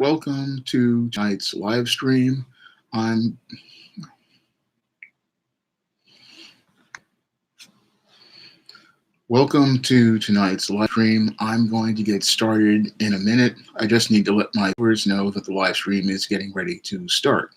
Welcome to tonight's live stream. I'm Welcome to tonight's live stream. I'm going to get started in a minute. I just need to let my viewers know that the live stream is getting ready to start.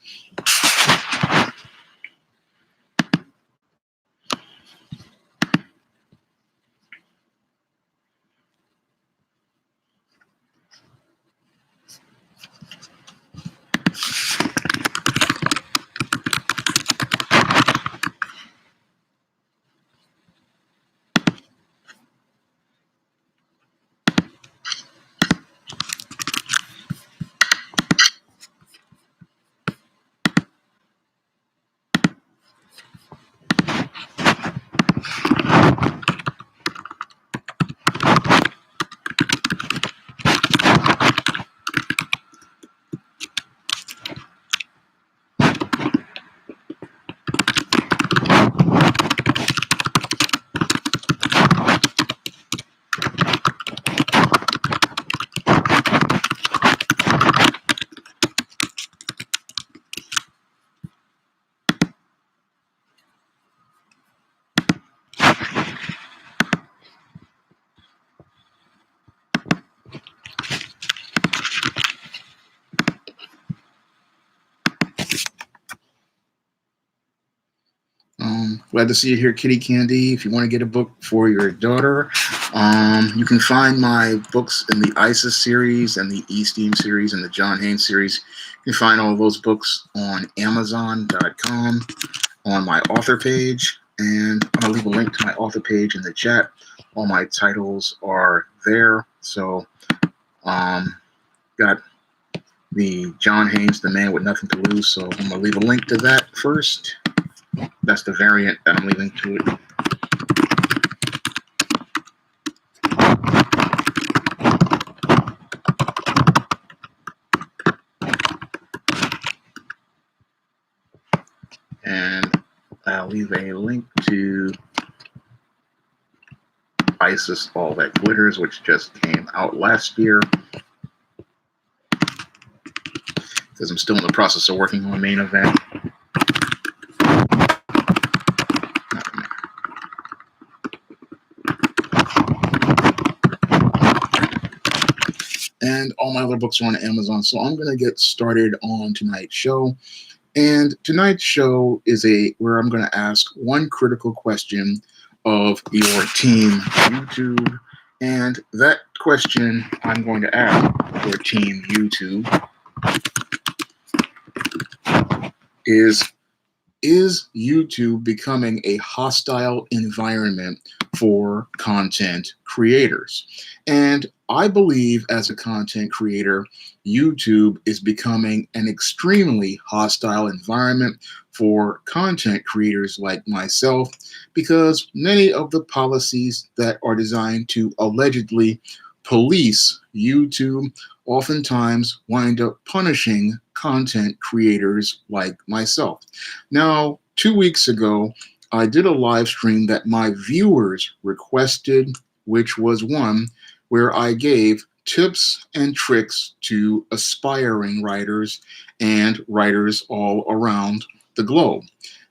Glad to see you here, Kitty Candy. If you want to get a book for your daughter, you can find my books in the ISIS series and the E-Steam series and the John Haynes series. You can find all of those books on Amazon.com on my author page, and I'm going to leave a link to my author page in the chat. All my titles are there. So, got the John Haynes, The Man with Nothing to Lose. So I'm going to leave a link to that first. That's the variant that I'm leaving to it. And I'll leave a link to ISIS All That Glitters, which just came out last year. Because I'm still in the process of working on Main Event. And all my other books are on Amazon. So I'm going to get started on tonight's show. And tonight's show is where I'm going to ask one critical question of your team YouTube. And that question I'm going to ask your team YouTube is YouTube becoming a hostile environment for content creators? And I believe as a content creator, YouTube is becoming an extremely hostile environment for content creators like myself, because many of the policies that are designed to allegedly police YouTube oftentimes wind up punishing content creators like myself. Now, 2 weeks ago, I did a live stream that my viewers requested, which was one where I gave tips and tricks to aspiring writers and writers all around the globe.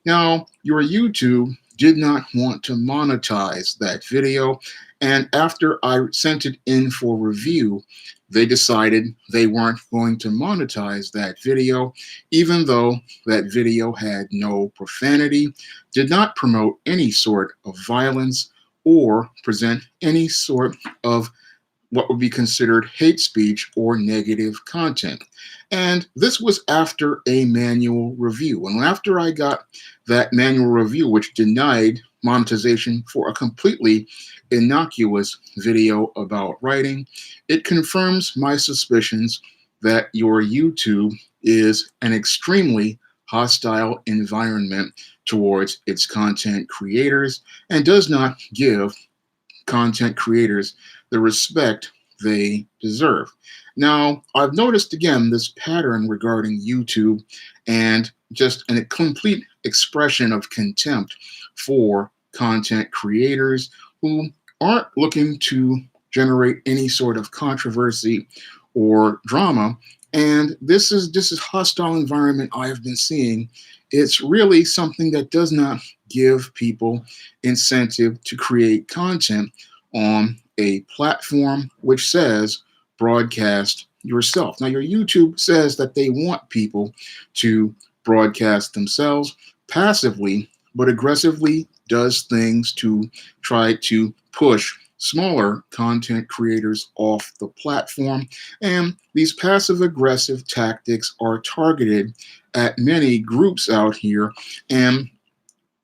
Now, your YouTube did not want to monetize that video, and after I sent it in for review, they decided they weren't going to monetize that video, even though that video had no profanity, did not promote any sort of violence, or present any sort of what would be considered hate speech or negative content. And this was after a manual review. And after I got that manual review, which denied monetization for a completely innocuous video about writing, it confirms my suspicions that your YouTube is an extremely hostile environment towards its content creators and does not give content creators the respect they deserve. Now, I've noticed again this pattern regarding YouTube and just a complete expression of contempt for content creators who aren't looking to generate any sort of controversy or drama. And this is hostile environment I have been seeing. It's really something that does not give people incentive to create content on a platform which says broadcast yourself. Now, your YouTube says that they want people to broadcast themselves passively, but aggressively does things to try to push smaller content creators off the platform. And these passive aggressive tactics are targeted at many groups out here. And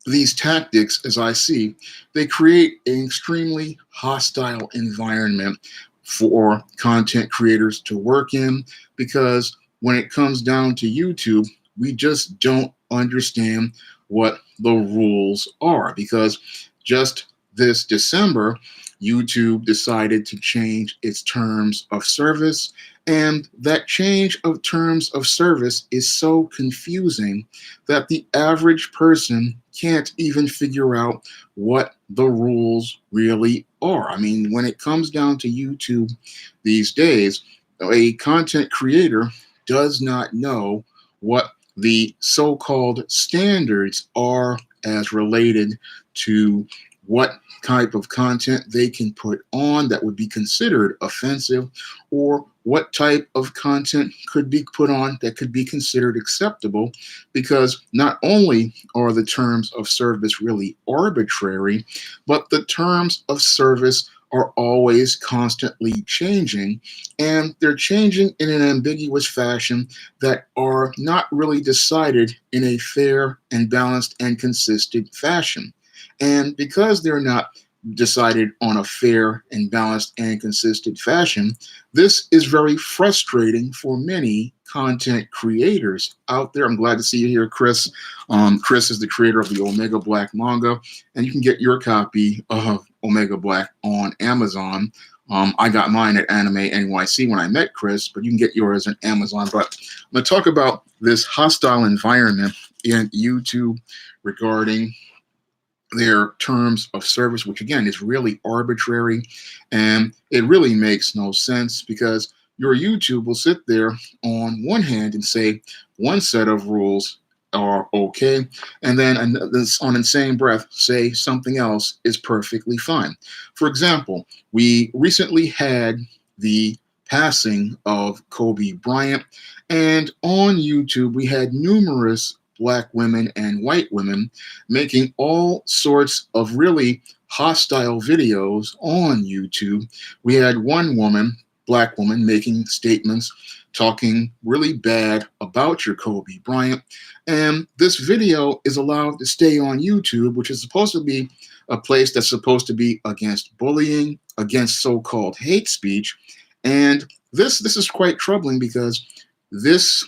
these tactics, as I see, they create an extremely hostile environment for content creators to work in, because when it comes down to YouTube, we just don't understand what the rules are. Because just this December, YouTube decided to change its terms of service, and that change of terms of service is so confusing that the average person can't even figure out what the rules really are. I mean, when it comes down to YouTube these days, a content creator does not know what the so-called standards are as related to what type of content they can put on that would be considered offensive, or what type of content could be put on that could be considered acceptable, because not only are the terms of service really arbitrary, but the terms of service are always constantly changing, and they're changing in an ambiguous fashion that are not really decided in a fair and balanced and consistent fashion. And because they're not decided on a fair and balanced and consistent fashion, this is very frustrating for many content creators out there. I'm glad to see you here, Chris. Chris is the creator of the Omega Black manga, and you can get your copy of Omega Black on Amazon. I got mine at Anime NYC when I met Chris, but you can get yours on Amazon. But I'm going to talk about this hostile environment in YouTube regarding their terms of service, which again is really arbitrary, and it really makes no sense, because your YouTube will sit there on one hand and say one set of rules are okay, and then on the same breath say something else is perfectly fine. For example, we recently had the passing of Kobe Bryant, and on YouTube we had numerous Black women and white women making all sorts of really hostile videos on YouTube. We had one woman, Black woman, making statements talking really bad about your Kobe Bryant. And this video is allowed to stay on YouTube, which is supposed to be a place that's supposed to be against bullying, against so-called hate speech. And this is quite troubling, because this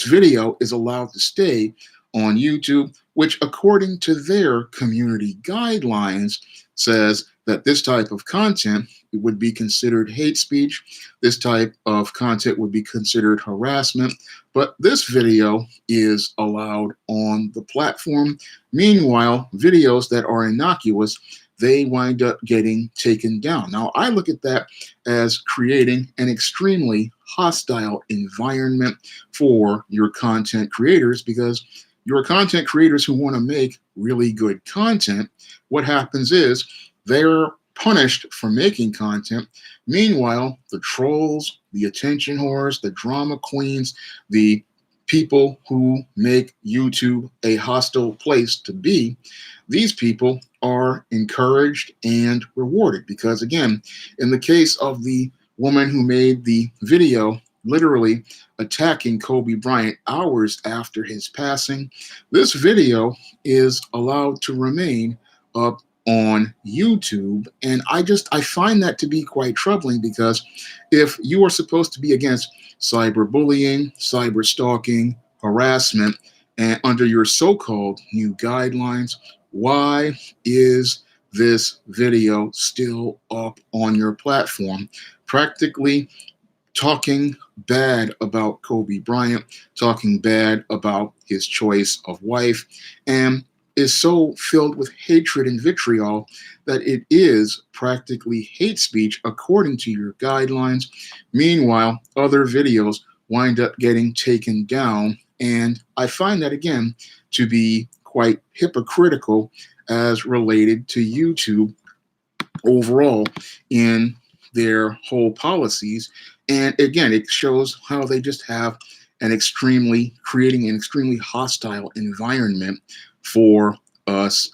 video is allowed to stay on YouTube, which according to their community guidelines says that this type of content would be considered hate speech. This type of content would be considered harassment. But this video is allowed on the platform. Meanwhile, videos that are innocuous, they wind up getting taken down. Now, I look at that as creating an extremely hostile environment for your content creators, because your content creators who want to make really good content, what happens is they're punished for making content. Meanwhile, the trolls, the attention whores, the drama queens, the people who make YouTube a hostile place to be, these people are encouraged and rewarded. Because again, in the case of the woman who made the video literally attacking Kobe Bryant hours after his passing, this video is allowed to remain up on YouTube. And I find that to be quite troubling, because if you are supposed to be against cyberbullying, cyber stalking, harassment, and under your so-called new guidelines, why is this video still up on your platform, practically talking bad about Kobe Bryant, talking bad about his choice of wife, and is so filled with hatred and vitriol that it is practically hate speech according to your guidelines. Meanwhile, other videos wind up getting taken down. And I find that, again, to be quite hypocritical as related to YouTube overall in their whole policies. And again, it shows how they just have creating an extremely hostile environment for us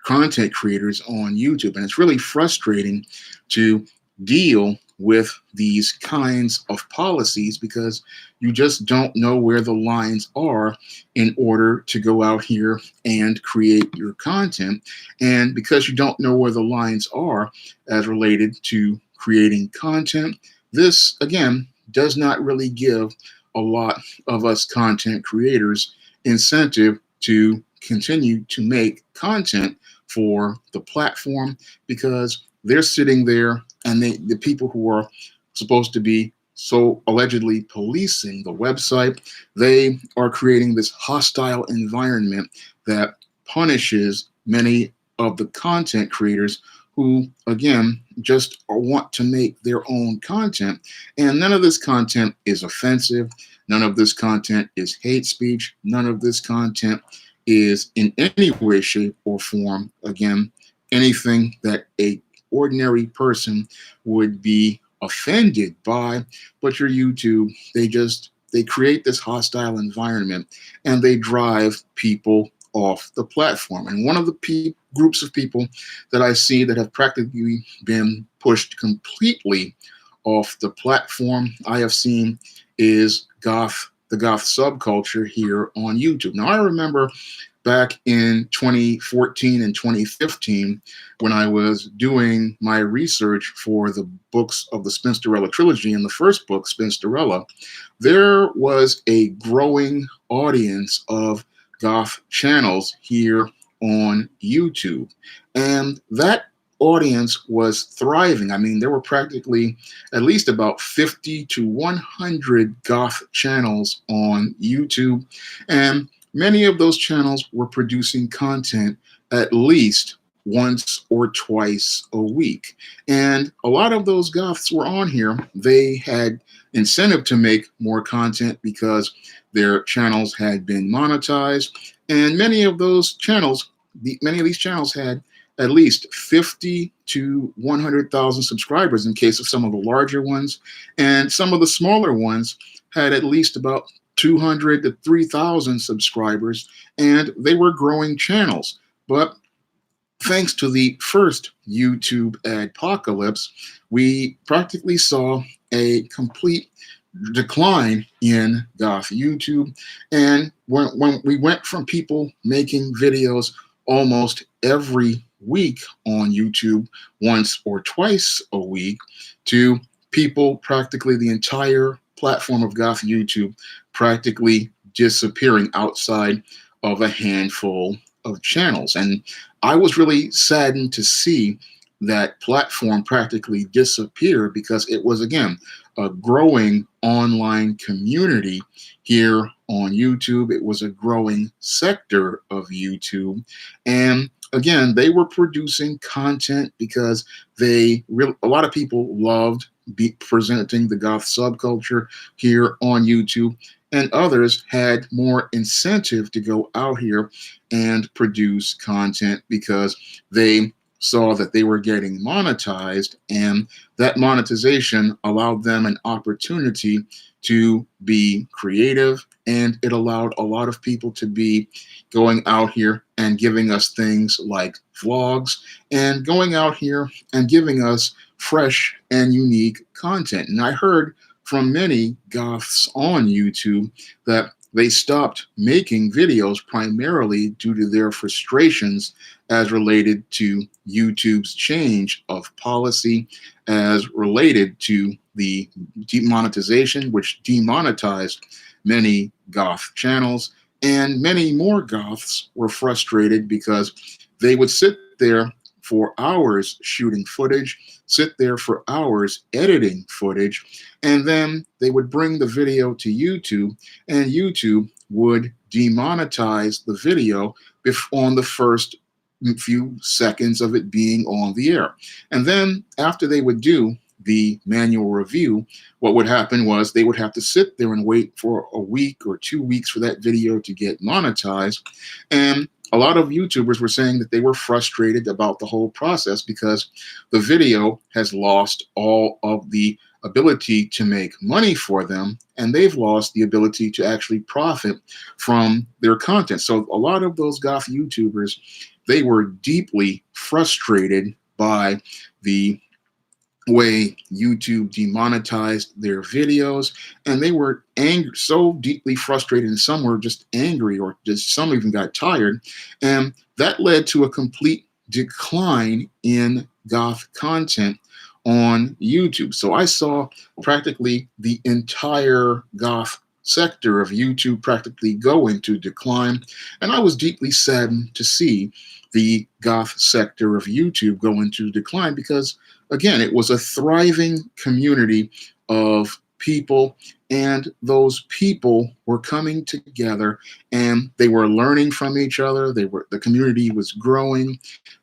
content creators on YouTube. And it's really frustrating to deal with these kinds of policies because you just don't know where the lines are in order to go out here and create your content. And because you don't know where the lines are as related to creating content, this, again, does not really give a lot of us content creators incentive to continue to make content for the platform, because they're sitting there and the people who are supposed to be so allegedly policing the website, they are creating this hostile environment that punishes many of the content creators who, again, just want to make their own content. And none of this content is offensive. None of this content is hate speech. None of this content is in any way, shape, or form, again, anything that a ordinary person would be offended by. But your YouTube, they create this hostile environment and they drive people off the platform. And one of the groups of people that I see that have practically been pushed completely off the platform I have seen is Goth, the Goth subculture here on YouTube. Now, I remember back in 2014 and 2015, when I was doing my research for the books of the Spinsterella trilogy, and the first book, Spinsterella, there was a growing audience of Goth channels here on YouTube. And that audience was thriving. I mean, there were practically at least about 50 to 100 Goth channels on YouTube. And many of those channels were producing content at least once or twice a week. And a lot of those Goths were on here. They had incentive to make more content because their channels had been monetized. And many of these channels had at least 50 to 100,000 subscribers in case of some of the larger ones. And some of the smaller ones had at least about 200 to 3,000 subscribers, and they were growing channels. But thanks to the first YouTube adpocalypse, we practically saw a complete decline in Goth YouTube. And when we went from people making videos almost every week on YouTube, once or twice a week, to people practically the entire platform of Goth YouTube practically disappearing outside of a handful of channels. And I was really saddened to see that platform practically disappear, because it was, again, a growing online community here on YouTube. It was a growing sector of YouTube. And again, they were producing content because a lot of people loved presenting the Goth subculture here on YouTube, and others had more incentive to go out here and produce content because they saw that they were getting monetized, and that monetization allowed them an opportunity to be creative, and it allowed a lot of people to be going out here and giving us things like vlogs, and going out here and giving us fresh and unique content. And I heard from many Goths on YouTube that they stopped making videos primarily due to their frustrations as related to YouTube's change of policy as related to the demonetization, which demonetized many Goth channels. And many more Goths were frustrated because they would sit there for hours shooting footage, sit there for hours editing footage, and then they would bring the video to YouTube, and YouTube would demonetize the video if on the first few seconds of it being on the air. And then after they would do the manual review, what would happen was they would have to sit there and wait for a week or 2 weeks for that video to get monetized. And a lot of YouTubers were saying that they were frustrated about the whole process because the video has lost all of the ability to make money for them, and they've lost the ability to actually profit from their content. So a lot of those Goth YouTubers, they were deeply frustrated by the way YouTube demonetized their videos, and they were angry, so deeply frustrated, and some were just angry, or just some even got tired, and that led to a complete decline in Goth content on YouTube. So I saw practically the entire Goth sector of YouTube practically go into decline, and I was deeply saddened to see the Goth sector of YouTube go into decline because, again, it was a thriving community of people, and those people were coming together and they were learning from each other. The community was growing,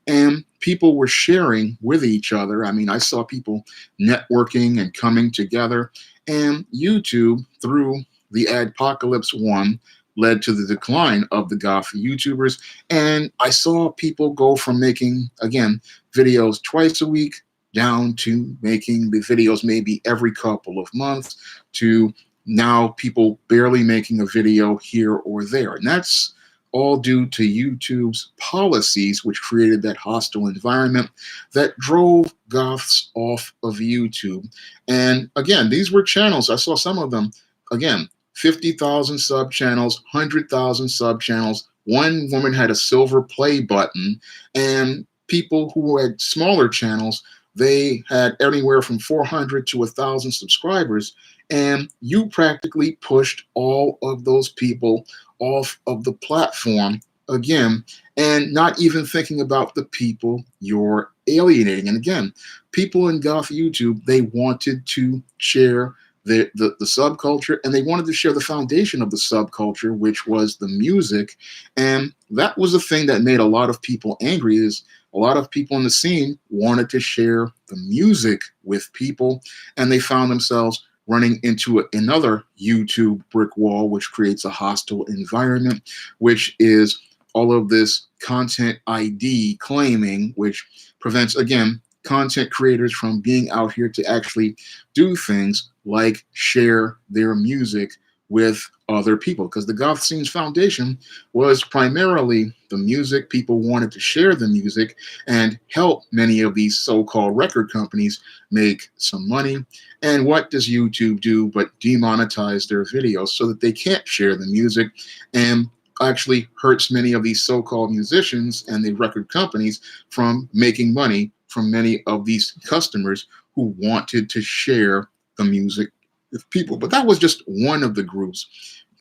and people were sharing with each other. I mean, I saw people networking and coming together, and YouTube, through the Adpocalypse 1, led to the decline of the Goth YouTubers. And I saw people go from making, again, videos twice a week down to making the videos maybe every couple of months, to now people barely making a video here or there. And that's all due to YouTube's policies, which created that hostile environment that drove Goths off of YouTube. And again, these were channels, I saw some of them, again, 50,000 sub channels, 100,000 sub channels. One woman had a silver play button, and people who had smaller channels, they had anywhere from 400 to 1,000 subscribers, and you practically pushed all of those people off of the platform again, and not even thinking about the people you're alienating. And again, people in Goth YouTube, they wanted to share the subculture, and they wanted to share the foundation of the subculture, which was the music. And that was the thing that made a lot of people angry, is a lot of people in the scene wanted to share the music with people, and they found themselves running into another YouTube brick wall, which creates a hostile environment, which is all of this content ID claiming, which prevents, again, content creators from being out here to actually do things like share their music with other people. Because the Goth scene's foundation was primarily the music. People wanted to share the music and help many of these so-called record companies make some money. And what does YouTube do but demonetize their videos so that they can't share the music, and actually hurts many of these so-called musicians and the record companies from making money from many of these customers who wanted to share the music with people. But that was just one of the groups.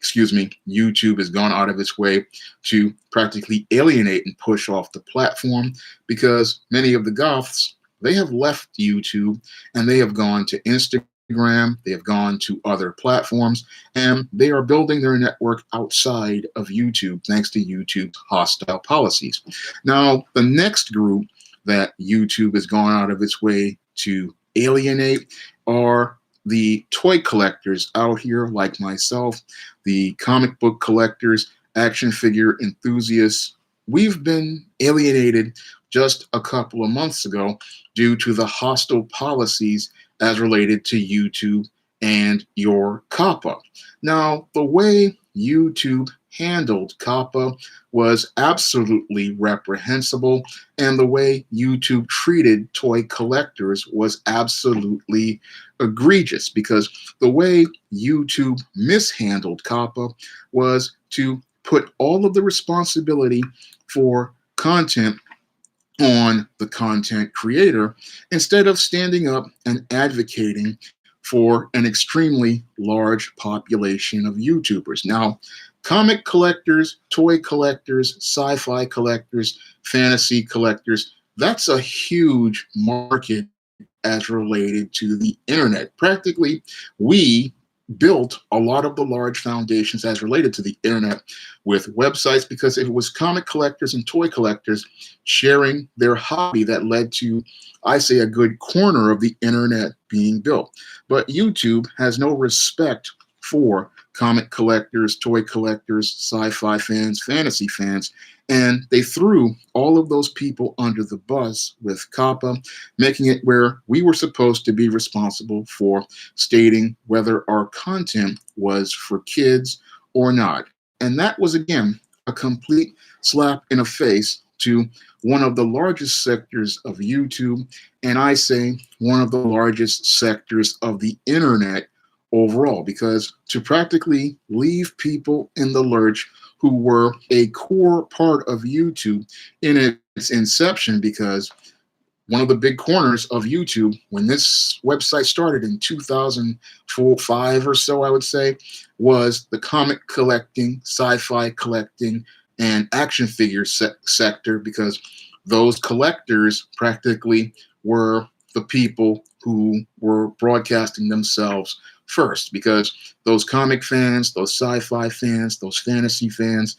YouTube has gone out of its way to practically alienate and push off the platform, because many of the Goths, they have left YouTube and they have gone to Instagram, they have gone to other platforms, and they are building their network outside of YouTube thanks to YouTube's hostile policies. Now, the next group that YouTube has gone out of its way to alienate are the toy collectors out here like myself, the comic book collectors, action figure enthusiasts. We've been alienated just a couple of months ago due to the hostile policies as related to YouTube and your COPPA. Now, the way YouTube handled COPPA was absolutely reprehensible, and the way YouTube treated toy collectors was absolutely egregious, because the way YouTube mishandled COPPA was to put all of the responsibility for content on the content creator, instead of standing up and advocating for an extremely large population of YouTubers. Now, comic collectors, toy collectors, sci-fi collectors, fantasy collectors, that's a huge market as related to the internet. Practically, we built a lot of the large foundations as related to the internet with websites, because it was comic collectors and toy collectors sharing their hobby that led to, I say, a good corner of the internet being built. But YouTube has no respect for comic collectors, toy collectors, sci-fi fans, fantasy fans, and they threw all of those people under the bus with COPPA, making it where we were supposed to be responsible for stating whether our content was for kids or not. And that was, again, a complete slap in the face to one of the largest sectors of YouTube, and I say one of the largest sectors of the internet overall, because to practically leave people in the lurch who were a core part of YouTube in its inception, because one of the big corners of YouTube when this website started in 2005 or so, I would say, was the comic collecting, sci-fi collecting, and action figure sector, because those collectors practically were the people who were broadcasting themselves first, because those comic fans, those sci-fi fans, those fantasy fans,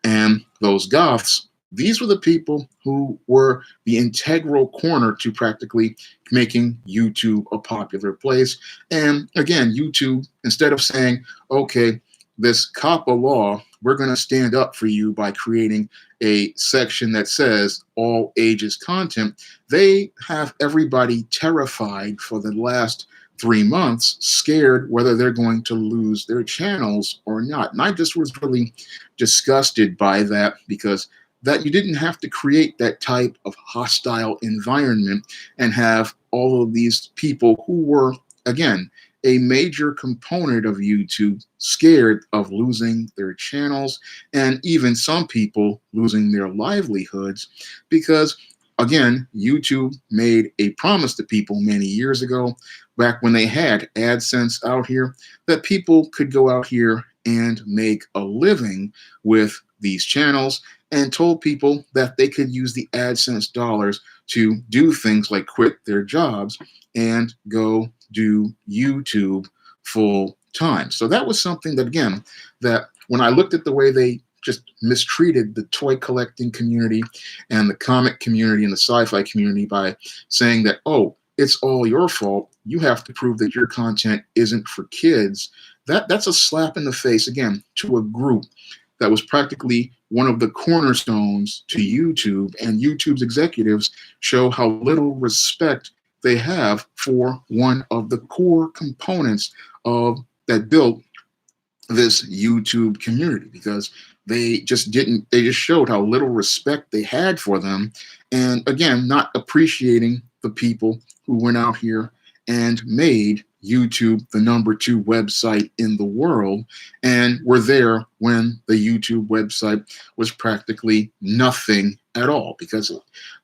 and those goths, these were the people who were the integral corner to practically making YouTube a popular place. And again, YouTube, instead of saying, okay, this COPPA law, we're going to stand up for you by creating a section that says all ages content, they have everybody terrified for the last 3 months, scared whether they're going to lose their channels or not. And I just was really disgusted by that, because that you didn't have to create that type of hostile environment and have all of these people who were, again, a major component of YouTube scared of losing their channels, and even some people losing their livelihoods, because again, YouTube made a promise to people many years ago, back when they had AdSense out here, that people could go out here and make a living with these channels, and told people that they could use the AdSense dollars to do things like quit their jobs and go do YouTube full time. So that was something that, again, that when I looked at the way they just mistreated the toy collecting community and the comic community and the sci-fi community by saying that, oh, it's all your fault, you have to prove that your content isn't for kids, that's a slap in the face, again, to a group that was practically one of the cornerstones to YouTube, and YouTube's executives show how little respect they have for one of the core components of that built this YouTube community, because they just showed how little respect they had for them, and again, not appreciating the people who went out here and made YouTube the #2 website in the world, and were there when the YouTube website was practically nothing at all. Because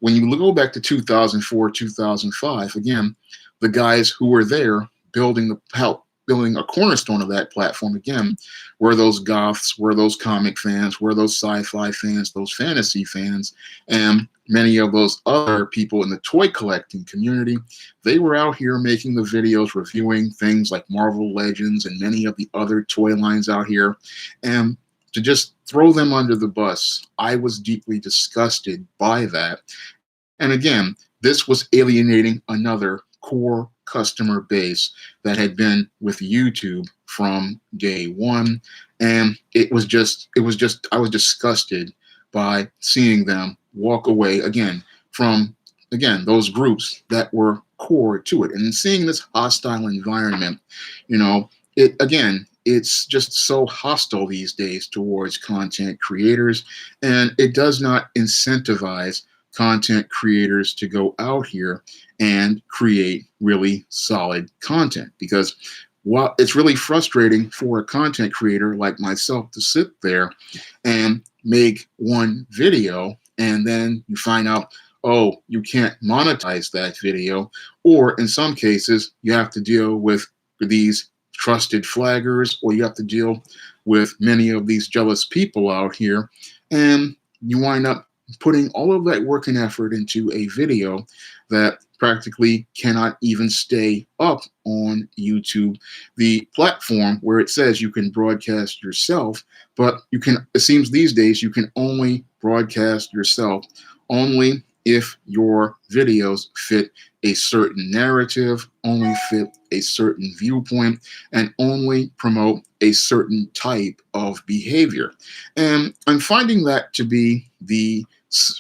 when you go back to 2004, 2005, again, the guys who were there building a cornerstone of that platform, again, were those goths, were those comic fans, were those sci-fi fans, those fantasy fans, and many of those other people in the toy collecting community. They were out here making the videos, reviewing things like Marvel Legends and many of the other toy lines out here. And to just throw them under the bus, I was deeply disgusted by that. And again, this was alienating another core customer base that had been with YouTube from day one. And I was disgusted by seeing them walk away again from, again, those groups that were core to it. And seeing this hostile environment, it's just so hostile these days towards content creators, and it does not incentivize content creators to go out here and create really solid content. Because while it's really frustrating for a content creator like myself to sit there and make one video, and then you find out, oh, you can't monetize that video, or in some cases you have to deal with these trusted flaggers, or you have to deal with many of these jealous people out here, and you wind up putting all of that work and effort into a video that practically cannot even stay up on YouTube, the platform where it says you can broadcast yourself, but you can, it seems these days you can only broadcast yourself only if your videos fit a certain narrative, only fit a certain viewpoint, and only promote a certain type of behavior. And I'm finding that to be the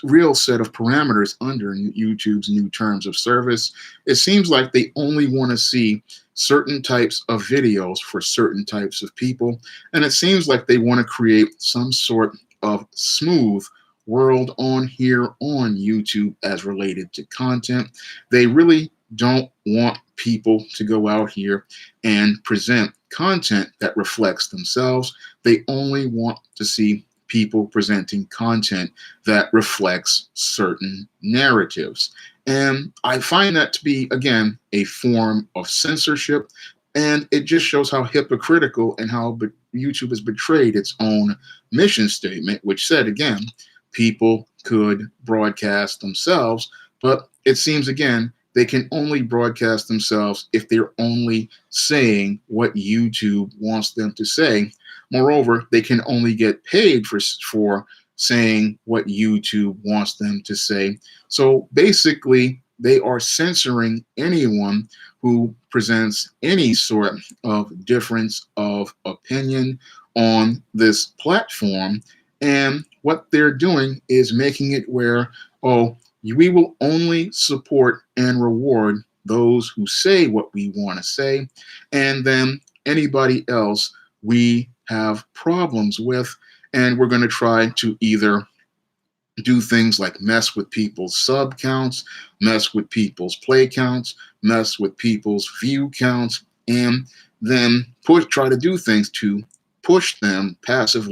real set of parameters under YouTube's new terms of service. It seems like they only want to see certain types of videos for certain types of people, and it seems like they want to create some sort of smooth world on here on YouTube as related to content. They really don't want people to go out here and present content that reflects themselves. They only want to see people presenting content that reflects certain narratives. And I find that to be, again, a form of censorship. And it just shows how hypocritical and how YouTube has betrayed its own mission statement, which said, again, people could broadcast themselves, but it seems, again, they can only broadcast themselves if they're only saying what YouTube wants them to say. Moreover, they can only get paid for saying what YouTube wants them to say. So basically, they are censoring anyone who presents any sort of difference of opinion on this platform. And what they're doing is making it where, oh, we will only support and reward those who say what we want to say, and then anybody else we have problems with, and we're going to try to either do things like mess with people's sub counts, mess with people's play counts, mess with people's view counts, and then try to do things to push them passive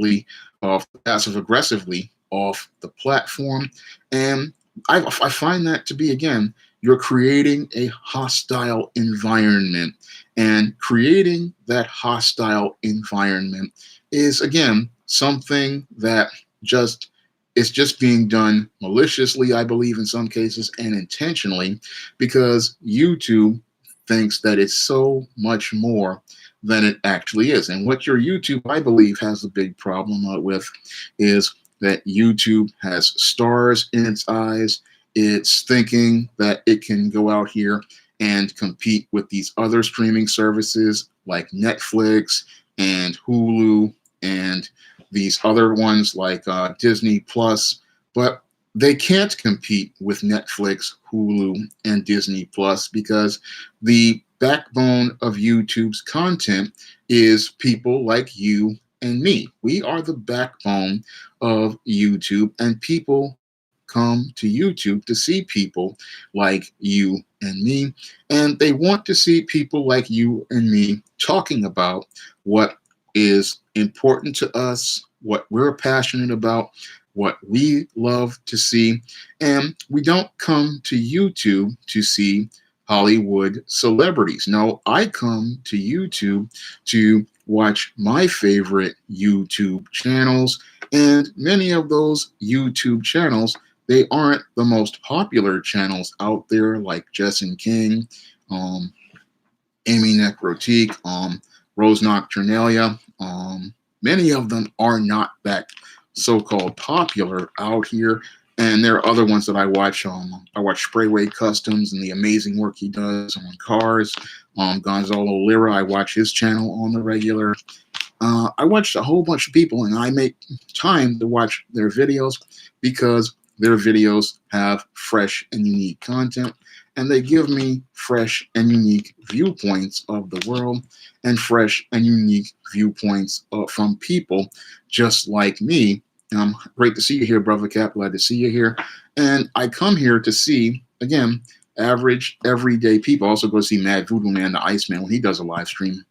aggressively off the platform. And I find that to be, again, you're creating a hostile environment. And creating that hostile environment is, again, something that it's just being done maliciously, I believe, in some cases, and intentionally, because YouTube thinks that it's so much more than it actually is. And what your YouTube, I believe, has a big problem with is that YouTube has stars in its eyes. It's thinking that it can go out here and compete with these other streaming services like Netflix and Hulu and these other ones like Disney Plus, but they can't compete with Netflix, Hulu, and Disney Plus because the backbone of YouTube's content is people like you and me. We are the backbone of YouTube, and people come to YouTube to see people like you and me, and they want to see people like you and me talking about what is important to us, what we're passionate about, what we love to see. And we don't come to YouTube to see Hollywood celebrities. No, I come to YouTube to watch my favorite YouTube channels, and many of those YouTube channels, they aren't the most popular channels out there, like Jess King, Amy Necrotique, Rose Nocturnalia. Many of them are not that so-called popular out here, and there are other ones that I watch. I watch Sprayway Customs and the amazing work he does on cars. Gonzalo Lira, I watch his channel on the regular. I watch a whole bunch of people, and I make time to watch their videos because their videos have fresh and unique content, and they give me fresh and unique viewpoints of the world and fresh and unique viewpoints from people just like me. Great to see you here, Brother Cap. Glad to see you here. And I come here to see, again, average, everyday people. I also go see Mad Voodoo Man, the Iceman, when he does a live stream.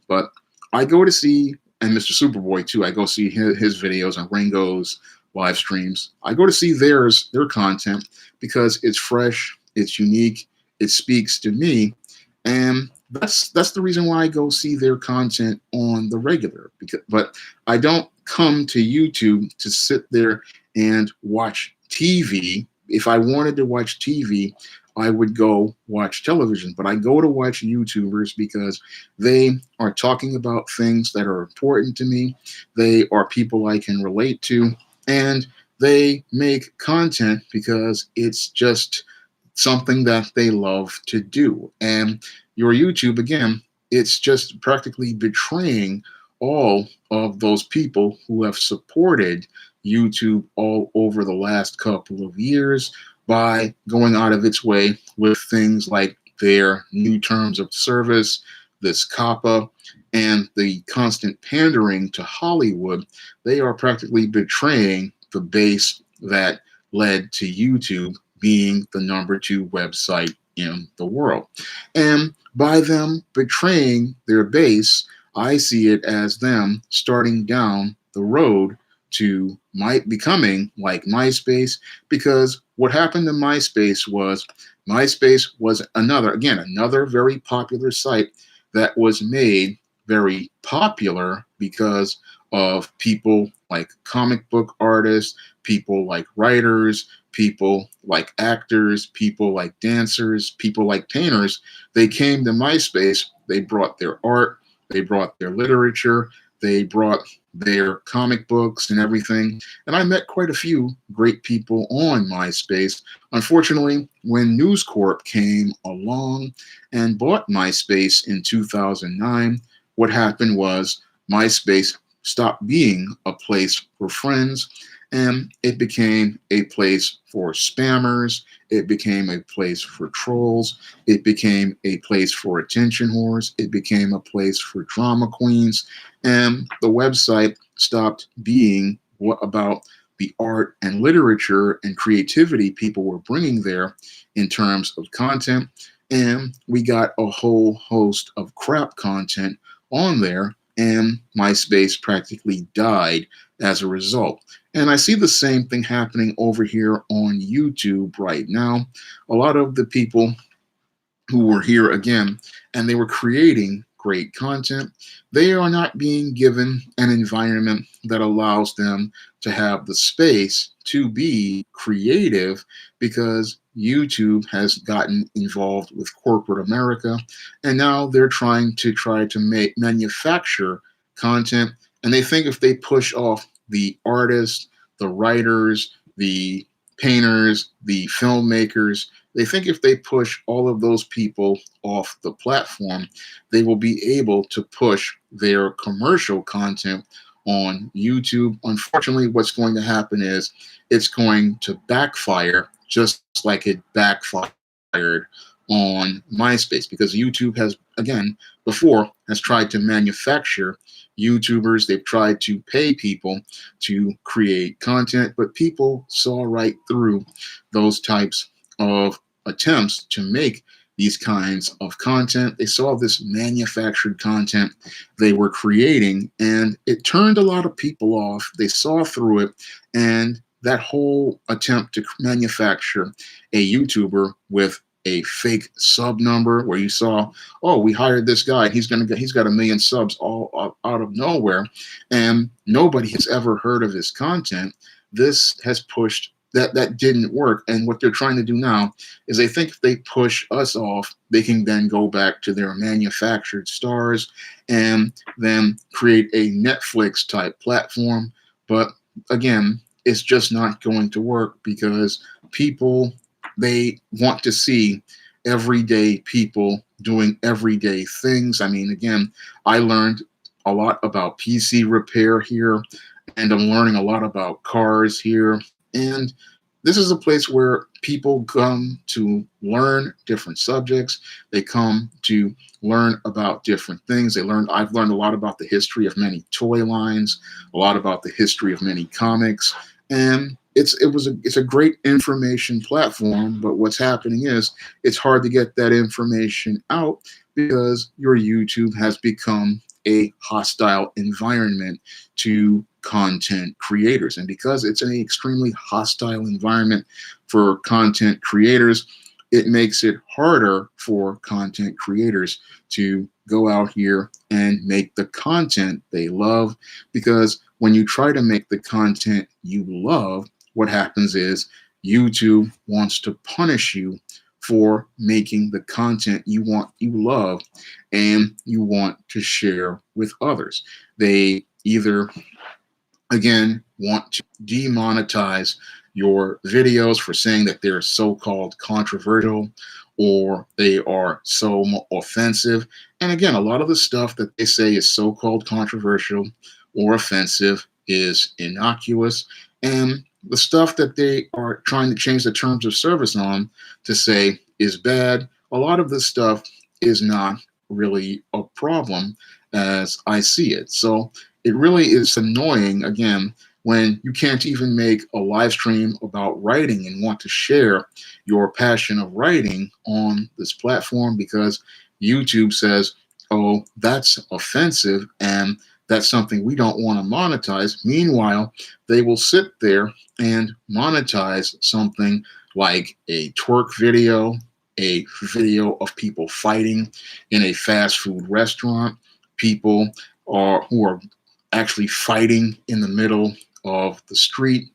But I go to see, and Mr. Superboy too, I go see his videos and Ringo's live streams. I go to see their content because it's fresh, it's unique, it speaks to me, and that's the reason why I go see their content on the regular. But I don't come to YouTube to sit there and watch TV. If I wanted to watch TV, I would go watch television. But I go to watch YouTubers because they are talking about things that are important to me. They are people I can relate to, and they make content because it's just something that they love to do. And your YouTube, again, it's just practically betraying all of those people who have supported YouTube all over the last couple of years by going out of its way with things like their new terms of service, this COPPA, and the constant pandering to Hollywood. They are practically betraying the base that led to YouTube being the #2 website in the world. And by them betraying their base, I see it as them starting down the road to becoming like MySpace, because what happened to MySpace was another very popular site that was made very popular because of people like comic book artists, people like writers, people like actors, people like dancers, people like painters. They came to MySpace, they brought their art, they brought their literature, they brought their comic books and everything. And I met quite a few great people on MySpace. Unfortunately, when News Corp came along and bought MySpace in 2009, what happened was MySpace stopped being a place for friends, and it became a place for spammers. It became a place for trolls. It became a place for attention whores. It became a place for drama queens. And the website stopped being about the art and literature and creativity people were bringing there in terms of content. And we got a whole host of crap content on there, and MySpace practically died as a result. And I see the same thing happening over here on YouTube right now. A lot of the people who were here again and they were creating great content, they are not being given an environment that allows them to have the space to be creative, because YouTube has gotten involved with corporate America, and now they're trying to manufacture content. And they think if they push off the artists, the writers, the painters, the filmmakers, they think if they push all of those people off the platform, they will be able to push their commercial content on YouTube. Unfortunately, what's going to happen is it's going to backfire, just like it backfired on MySpace, because YouTube has, again, before has tried to manufacture YouTubers. They've tried to pay people to create content, but people saw right through those types of attempts to make these kinds of content. They saw this manufactured content they were creating, and it turned a lot of people off. They saw through it, and that whole attempt to manufacture a YouTuber with a fake sub number, where you saw, oh, we hired this guy, he's got 1 million subs all out of nowhere, and nobody has ever heard of his content. This has pushed that didn't work. And what they're trying to do now is they think if they push us off, they can then go back to their manufactured stars and then create a Netflix type platform. But again, it's just not going to work, because people, they want to see everyday people doing everyday things. I mean, again, I learned a lot about PC repair here, and I'm learning a lot about cars here. And this is a place where people come to learn different subjects. They come to learn about different things. I've learned a lot about the history of many toy lines, a lot about the history of many comics, and it's a great information platform. But what's happening is it's hard to get that information out, because your YouTube has become a hostile environment to content creators. And because it's an extremely hostile environment for content creators, it makes it harder for content creators to go out here and make the content they love. Because when you try to make the content you love, what happens is YouTube wants to punish you for making the content you love, and you want to share with others. They either, again, want to demonetize your videos for saying that they're so-called controversial, or they are so offensive. And again, a lot of the stuff that they say is so-called controversial or offensive is innocuous. And the stuff that they are trying to change the terms of service on to say is bad, a lot of this stuff is not really a problem as I see it. So it really is annoying, again, when you can't even make a live stream about writing and want to share your passion of writing on this platform because YouTube says, oh, that's offensive and that's something we don't want to monetize. Meanwhile, they will sit there and monetize something like a twerk video, a video of people fighting in a fast food restaurant, people who are actually fighting in the middle of the street,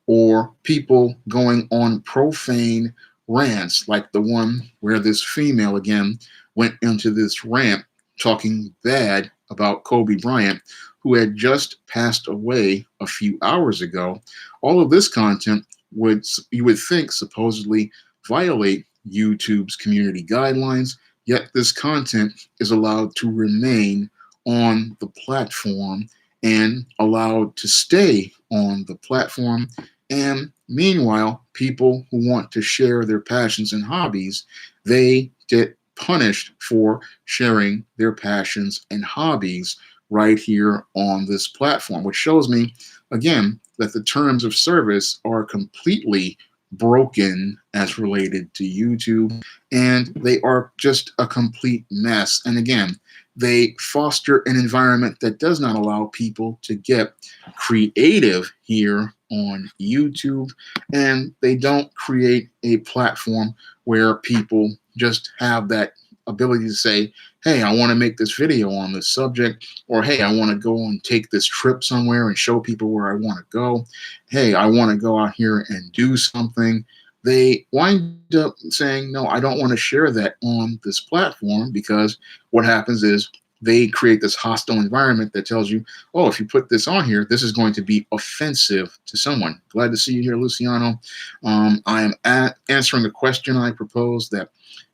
or people going on profane rants like the one where this female again went into this rant talking bad about Kobe Bryant, who had just passed away a few hours ago. All of this content would, you would think, supposedly violate YouTube's community guidelines, yet this content is allowed to remain on the platform and allowed to stay on the platform. And meanwhile, people who want to share their passions and hobbies, they get punished for sharing their passions and hobbies right here on this platform, which shows me, again, that the terms of service are completely broken as related to YouTube, and they are just a complete mess. And again, they foster an environment that does not allow people to get creative here on YouTube, and they don't create a platform where people just have that ability to say, hey, I want to make this video on this subject, or hey, I want to go and take this trip somewhere and show people where I want to go. Hey, I want to go out here and do something. They wind up saying, no, I don't want to share that on this platform, because what happens is they create this hostile environment that tells you, oh, if you put this on here, this is going to be offensive to someone. Glad to see you here, Luciano. I am answering a question I proposed, that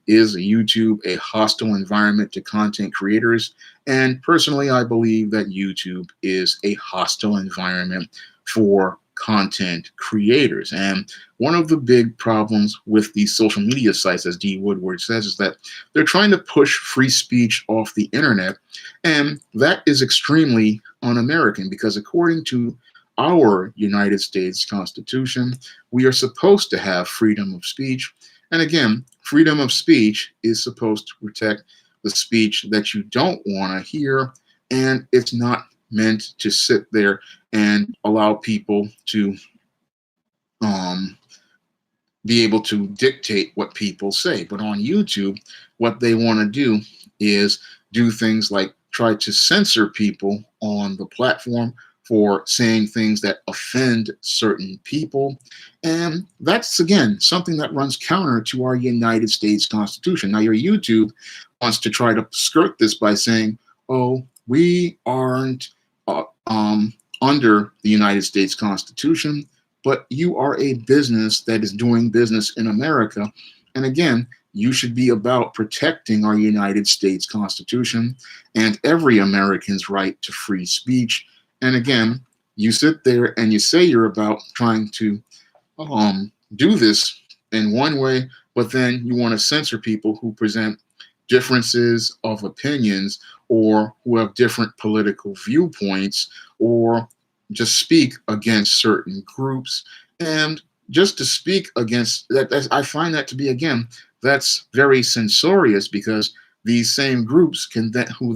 is YouTube a hostile environment to content creators? And personally, I believe that YouTube is a hostile environment for content creators. And one of the big problems with these social media sites, as D. Woodward says, is that they're trying to push free speech off the internet. And that is extremely un-American, because according to our United States Constitution, we are supposed to have freedom of speech. And again, freedom of speech is supposed to protect the speech that you don't want to hear, and it's not meant to sit there and allow people to be able to dictate what people say. But on YouTube, what they want to do is do things like try to censor people on the platform for saying things that offend certain people. And that's, again, something that runs counter to our United States Constitution. Now, your YouTube wants to try to skirt this by saying, oh, we aren't under the United States Constitution, but you are a business that is doing business in America. And again, you should be about protecting our United States Constitution and every American's right to free speech. And again, you sit there and you say you're about trying to do this in one way, but then you want to censor people who present differences of opinions, or who have different political viewpoints, or just speak against certain groups. And just to speak against that, I find that to be, again, that's very censorious, because these same groups can who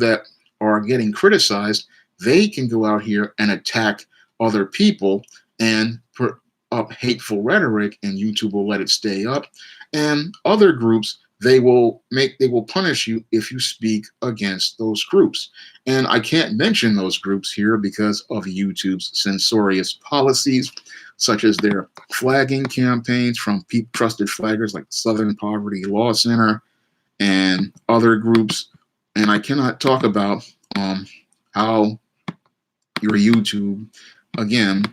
are getting criticized, they can go out here and attack other people and put up hateful rhetoric, and YouTube will let it stay up. And other groups, they will punish you if you speak against those groups. And I can't mention those groups here because of YouTube's censorious policies, such as their flagging campaigns from trusted flaggers like the Southern Poverty Law Center and other groups. And I cannot talk about how your YouTube, again,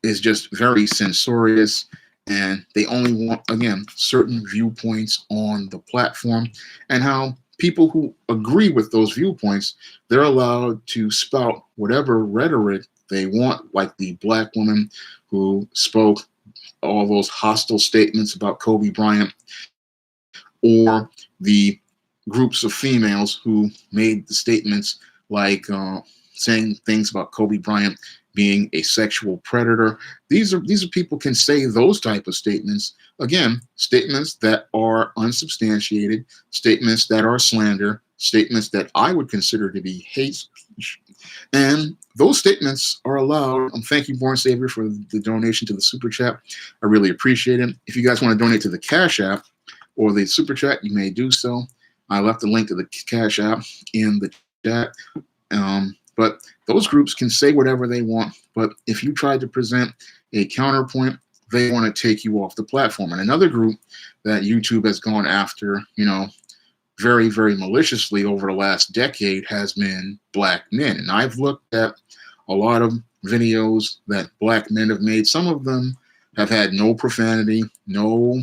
is just very censorious, and they only want, again, certain viewpoints on the platform, and how people who agree with those viewpoints, they're allowed to spout whatever rhetoric they want, like the black woman who spoke all those hostile statements about Kobe Bryant, or the groups of females who made the statements like saying things about Kobe Bryant being a sexual predator. These are people can say those type of statements. Again, statements that are unsubstantiated, statements that are slander, statements that I would consider to be hate speech. And those statements are allowed. Thank you, Born Savior, for the donation to the Super Chat. I really appreciate it. If you guys want to donate to the Cash App or the Super Chat, you may do so. I left the link to the Cash App in the chat. But those groups can say whatever they want. But if you try to present a counterpoint, they want to take you off the platform. And another group that YouTube has gone after, very, very maliciously over the last decade has been black men. And I've looked at a lot of videos that black men have made. Some of them have had no profanity, no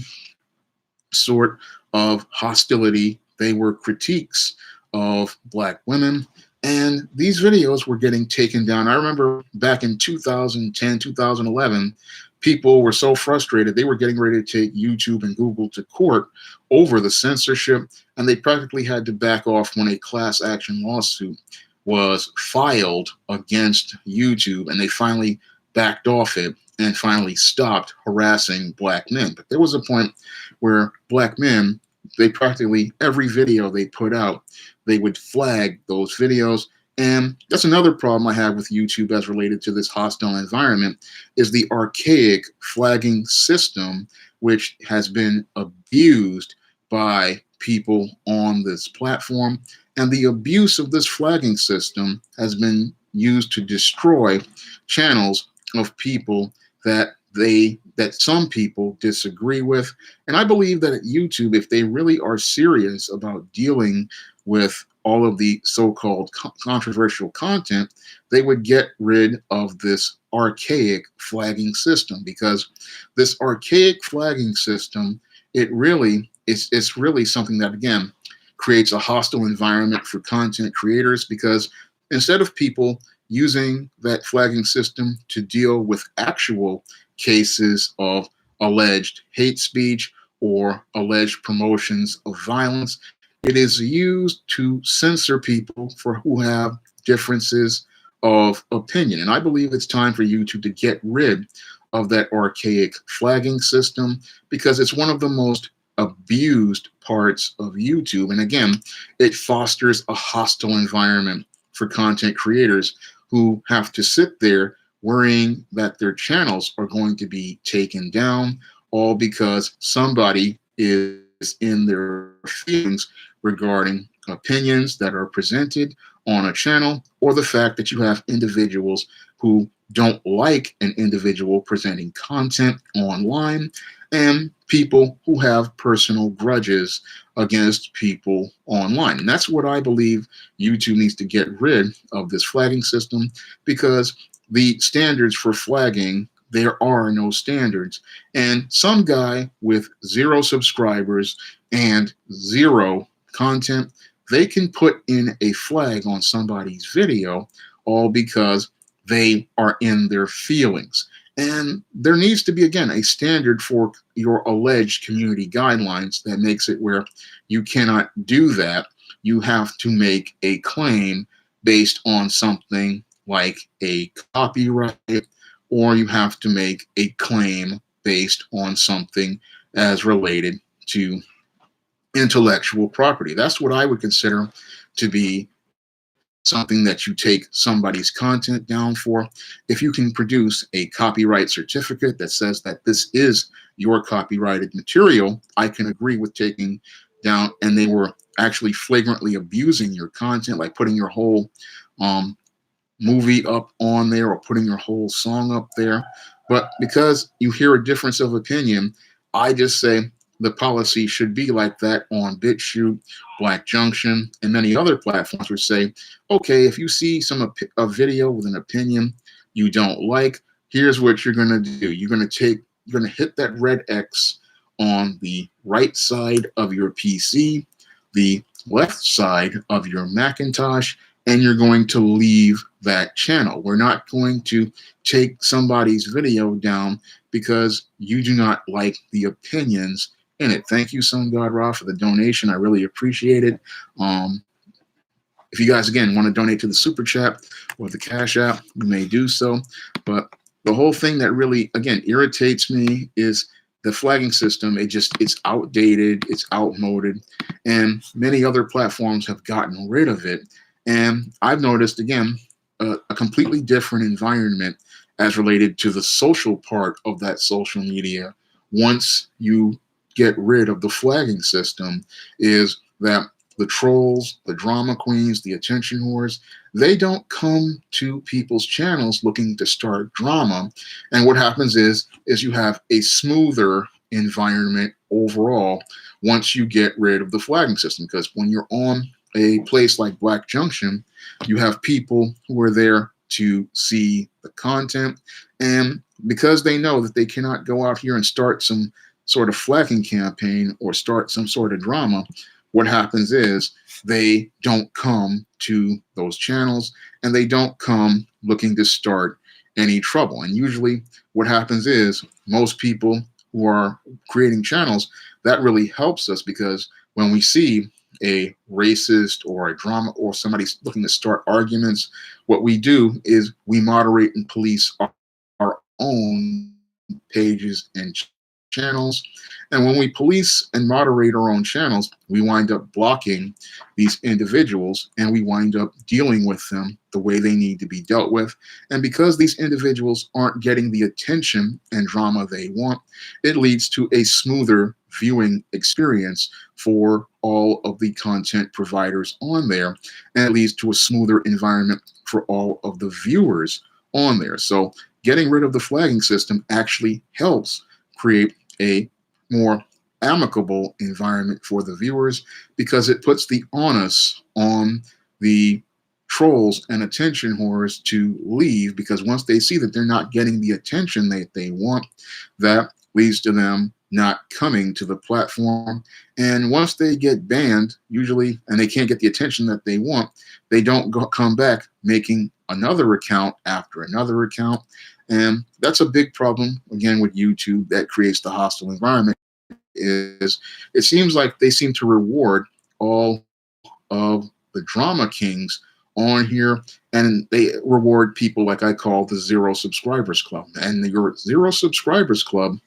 sort of hostility. They were critiques of black women. And these videos were getting taken down. I remember back in 2010, 2011, people were so frustrated, they were getting ready to take YouTube and Google to court over the censorship, and they practically had to back off when a class action lawsuit was filed against YouTube, and they finally backed off it and finally stopped harassing black men. But there was a point where black men, they practically, every video they put out, they would flag those videos. And that's another problem I have with YouTube as related to this hostile environment, is the archaic flagging system, which has been abused by people on this platform. And the abuse of this flagging system has been used to destroy channels of people that some people disagree with. And I believe that at YouTube, if they really are serious about dealing with all of the so-called controversial content, they would get rid of this archaic flagging system, because this archaic flagging system, it's really something that, again, creates a hostile environment for content creators, because instead of people using that flagging system to deal with actual cases of alleged hate speech or alleged promotions of violence, it is used to censor people for who have differences of opinion. And I believe it's time for YouTube to get rid of that archaic flagging system, because it's one of the most abused parts of YouTube. And again, it fosters a hostile environment for content creators who have to sit there worrying that their channels are going to be taken down, all because somebody is in their feelings regarding opinions that are presented on a channel, or the fact that you have individuals who don't like an individual presenting content online, and people who have personal grudges against people online. And that's what I believe YouTube needs to get rid of, this flagging system, because the standards for flagging, there are no standards. And some guy with 0 subscribers and 0 content, they can put in a flag on somebody's video, all because they are in their feelings. And there needs to be, again, a standard for your alleged community guidelines that makes it where you cannot do that. You have to make a claim based on something like a copyright, or you have to make a claim based on something as related to intellectual property. That's what I would consider to be something that you take somebody's content down for. If you can produce a copyright certificate that says that this is your copyrighted material, I can agree with taking down and they were actually flagrantly abusing your content, like putting your whole um, movie up on there or putting your whole song up there. But because you hear a difference of opinion, I just say the policy should be like that on BitChute, Black Junction, and many other platforms, which say, okay, if you see a video with an opinion you don't like, here's what you're going to do. You're going to hit that red X on the right side of your PC, the left side of your Macintosh, and you're going to leave that channel. We're not going to take somebody's video down because you do not like the opinions in it. Thank you, Sun God Ra, for the donation. I really appreciate it. If you guys, again, want to donate to the Super Chat or the Cash App, you may do so. But the whole thing that really, again, irritates me is the flagging system. It's outdated, it's outmoded, and many other platforms have gotten rid of it. And I've noticed, again, a completely different environment as related to the social part of that social media once you get rid of the flagging system, is that the trolls, the drama queens, the attention whores, they don't come to people's channels looking to start drama. And what happens is you have a smoother environment overall once you get rid of the flagging system. Because when you're on a place like Black Junction, you have people who are there to see the content. And because they know that they cannot go out here and start some sort of flagging campaign or start some sort of drama, what happens is they don't come to those channels and they don't come looking to start any trouble. And usually what happens is most people who are creating channels, that really helps us, because when we see a racist or a drama or somebody looking to start arguments, what we do is we moderate and police our own pages and channels. And when we police and moderate our own channels, we wind up blocking these individuals and we wind up dealing with them the way they need to be dealt with. And because these individuals aren't getting the attention and drama they want, it leads to a smoother viewing experience for all of the content providers on there, and it leads to a smoother environment for all of the viewers on there. So getting rid of the flagging system actually helps create a more amicable environment for the viewers, because it puts the onus on the trolls and attention whores to leave, because once they see that they're not getting the attention that they want, that leads to them not coming to the platform. And once they get banned, usually, and they can't get the attention that they want, they don't come back making another account after another account. And that's a big problem, again, with YouTube that creates the hostile environment. Is it seems like they seem to reward all of the drama kings on here, and they reward people like I call the Zero Subscribers Club. And your Zero Subscribers Club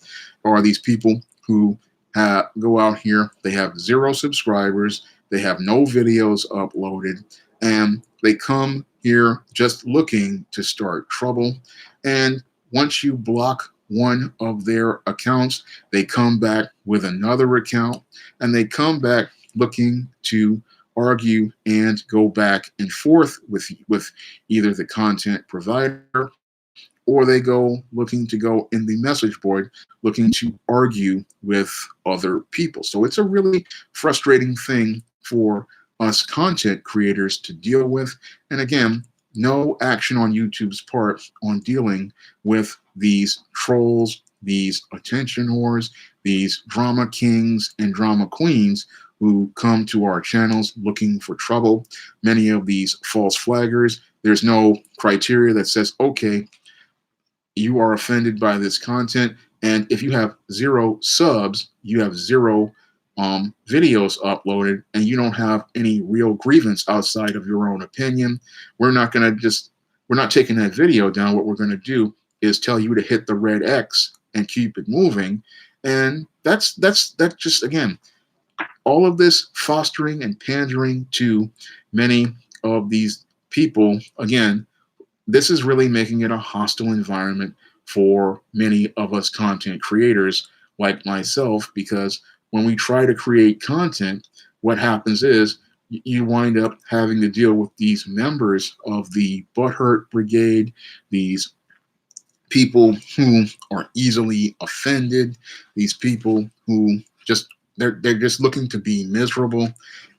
are these people who go out here, they have 0 subscribers, they have no videos uploaded, and they come here just looking to start trouble. And once you block one of their accounts, they come back with another account, and they come back looking to argue and go back and forth with either the content provider, or they go looking to go in the message board looking to argue with other people. So it's a really frustrating thing for us content creators to deal with. And again, no action on YouTube's part on dealing with these trolls, these attention whores, these drama kings and drama queens who come to our channels looking for trouble. Many of these false flaggers, there's no criteria that says, okay, you are offended by this content, and if you have 0 subs, you have 0 videos uploaded, and you don't have any real grievance outside of your own opinion, we're not taking that video down. What we're going to do is tell you to hit the red X and keep it moving. And that's just, again, all of this fostering and pandering to many of these people. Again, this is really making it a hostile environment for many of us content creators like myself, because when we try to create content, what happens is you wind up having to deal with these members of the butthurt brigade, these people who are easily offended, these people who just they're just looking to be miserable.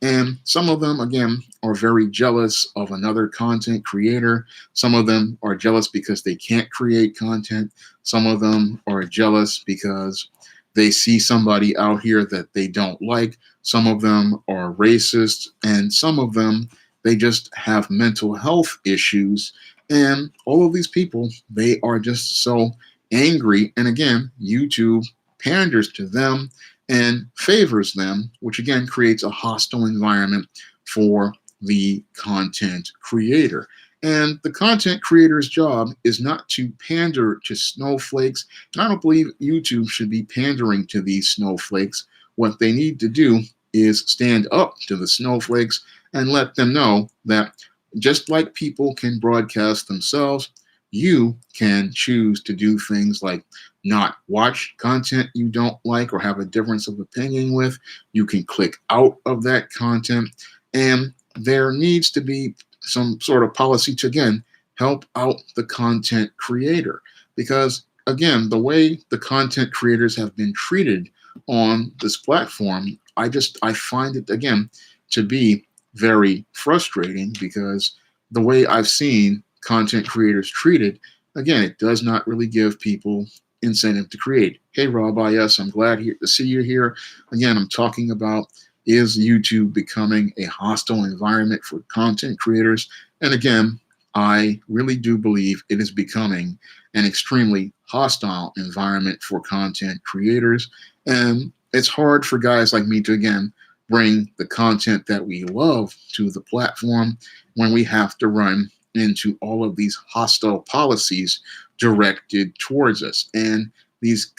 And some of them, again, are very jealous of another content creator. Some of them are jealous because they can't create content. Some of them are jealous because they see somebody out here that they don't like. Some of them are racist, and some of them, they just have mental health issues. And all of these people, they are just so angry. And again, YouTube panders to them and favors them, which again creates a hostile environment for the content creator. And the content creator's job is not to pander to snowflakes. And I don't believe YouTube should be pandering to these snowflakes. What they need to do is stand up to the snowflakes and let them know that just like people can broadcast themselves, you can choose to do things like not watch content you don't like or have a difference of opinion with. You can click out of that content. And there needs to be some sort of policy to, again, help out the content creator. Because, again, the way the content creators have been treated on this platform, I find it, again, to be very frustrating, because the way I've seen content creators treated, again, it does not really give people incentive to create. Hey, Rob IS, I'm glad to see you here. Again, I'm talking about, is YouTube becoming a hostile environment for content creators? And again, I really do believe it is becoming an extremely hostile environment for content creators. And it's hard for guys like me to, again, bring the content that we love to the platform when we have to run into all of these hostile policies directed towards us. And these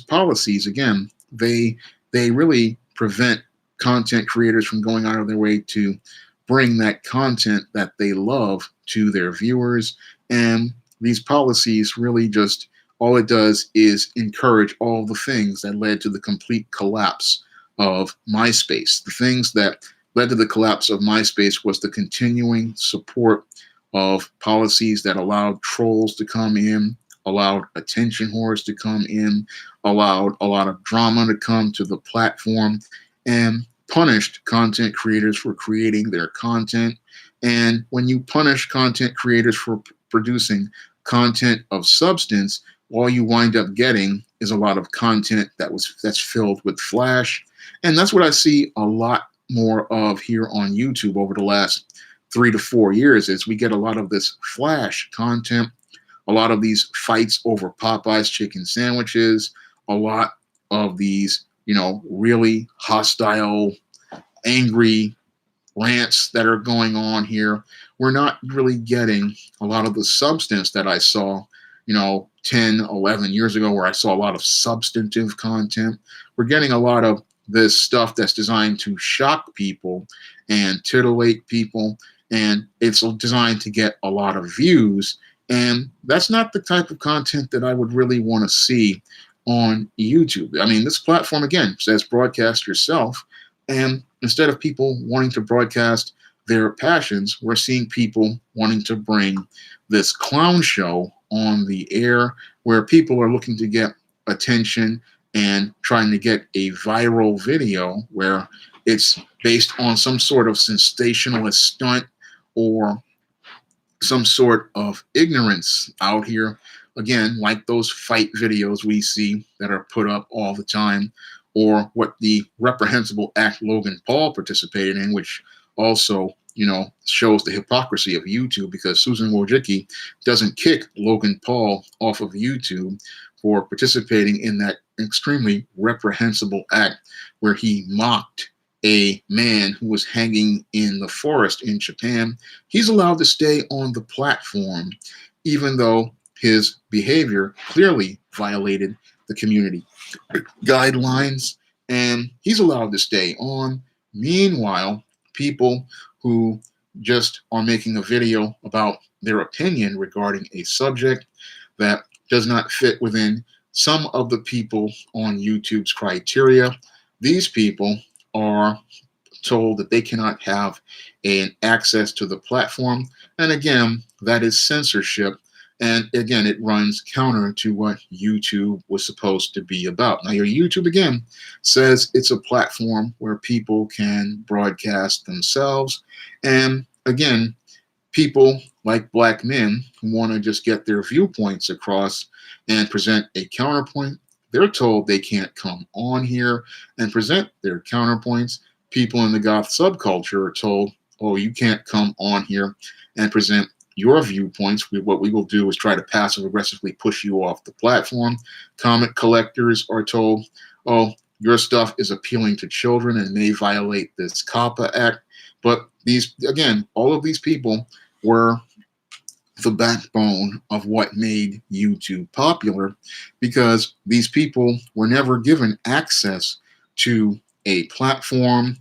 policies, again, they really prevent content creators from going out of their way to bring that content that they love to their viewers. And these policies really just, all it does is encourage all the things that led to the complete collapse of MySpace. The things that led to the collapse of MySpace was the continuing support of policies that allowed trolls to come in, allowed attention whores to come in, allowed a lot of drama to come to the platform, and punished content creators for creating their content. And when you punish content creators for producing content of substance, all you wind up getting is a lot of content that's filled with flash. And that's what I see a lot more of here on YouTube over the last 3 to 4 years, is we get a lot of this flash content, a lot of these fights over Popeye's chicken sandwiches, a lot of these, really hostile, angry rants that are going on here. We're not really getting a lot of the substance that I saw, 10, 11 years ago, where I saw a lot of substantive content. We're getting a lot of this stuff that's designed to shock people and titillate people, and it's designed to get a lot of views. And that's not the type of content that I would really want to see on YouTube. I mean, this platform, again, says broadcast yourself. And instead of people wanting to broadcast their passions, we're seeing people wanting to bring this clown show on the air, where people are looking to get attention and trying to get a viral video where it's based on some sort of sensationalist stunt or some sort of ignorance out here. Again, like those fight videos we see that are put up all the time, or what the reprehensible act Logan Paul participated in, which also, shows the hypocrisy of YouTube, because Susan Wojcicki doesn't kick Logan Paul off of YouTube for participating in that extremely reprehensible act where he mocked a man who was hanging in the forest in Japan. He's allowed to stay on the platform, even though his behavior clearly violated the community guidelines, and he's allowed to stay on. Meanwhile, people who just are making a video about their opinion regarding a subject that does not fit within some of the people on YouTube's criteria, These people are told that they cannot have an access to the platform. And again, that is censorship. And again, it runs counter to what YouTube was supposed to be about. Now, your YouTube, again, says it's a platform where people can broadcast themselves. And again, people like black men who want to just get their viewpoints across and present a counterpoint, they're told they can't come on here and present their counterpoints. People in the goth subculture are told, oh, you can't come on here and present your viewpoints. What we will do is try to passive aggressively push you off the platform. Comic collectors are told, oh, your stuff is appealing to children and may violate this COPPA Act. But these, again, all of these people were the backbone of what made YouTube popular, because these people were never given access to a platform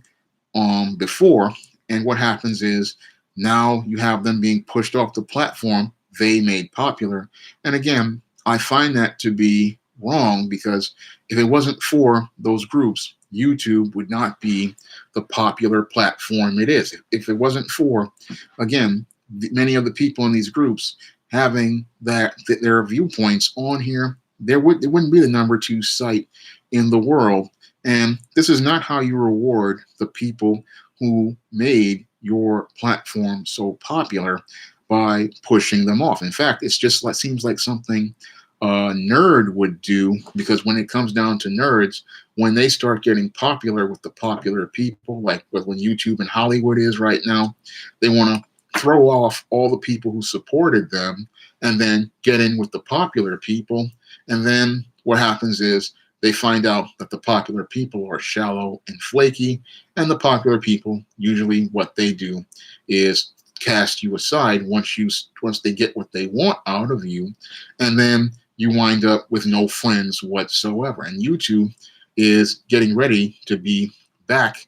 before. And what happens is now you have them being pushed off the platform they made popular. And again, I find that to be wrong, because if it wasn't for those groups, YouTube would not be the popular platform it is. If it wasn't for, again, many of the people in these groups having their viewpoints on here, it wouldn't be the #2 site in the world. And this is not how you reward the people who made your platform so popular, by pushing them off. In fact, it's just like, seems like something a nerd would do, because when it comes down to nerds, when they start getting popular with the popular people, like when YouTube and Hollywood is right now, they want to throw off all the people who supported them and then get in with the popular people. And then what happens is they find out that the popular people are shallow and flaky, and the popular people, usually what they do is cast you aside once they get what they want out of you, and then you wind up with no friends whatsoever. And YouTube is getting ready to be back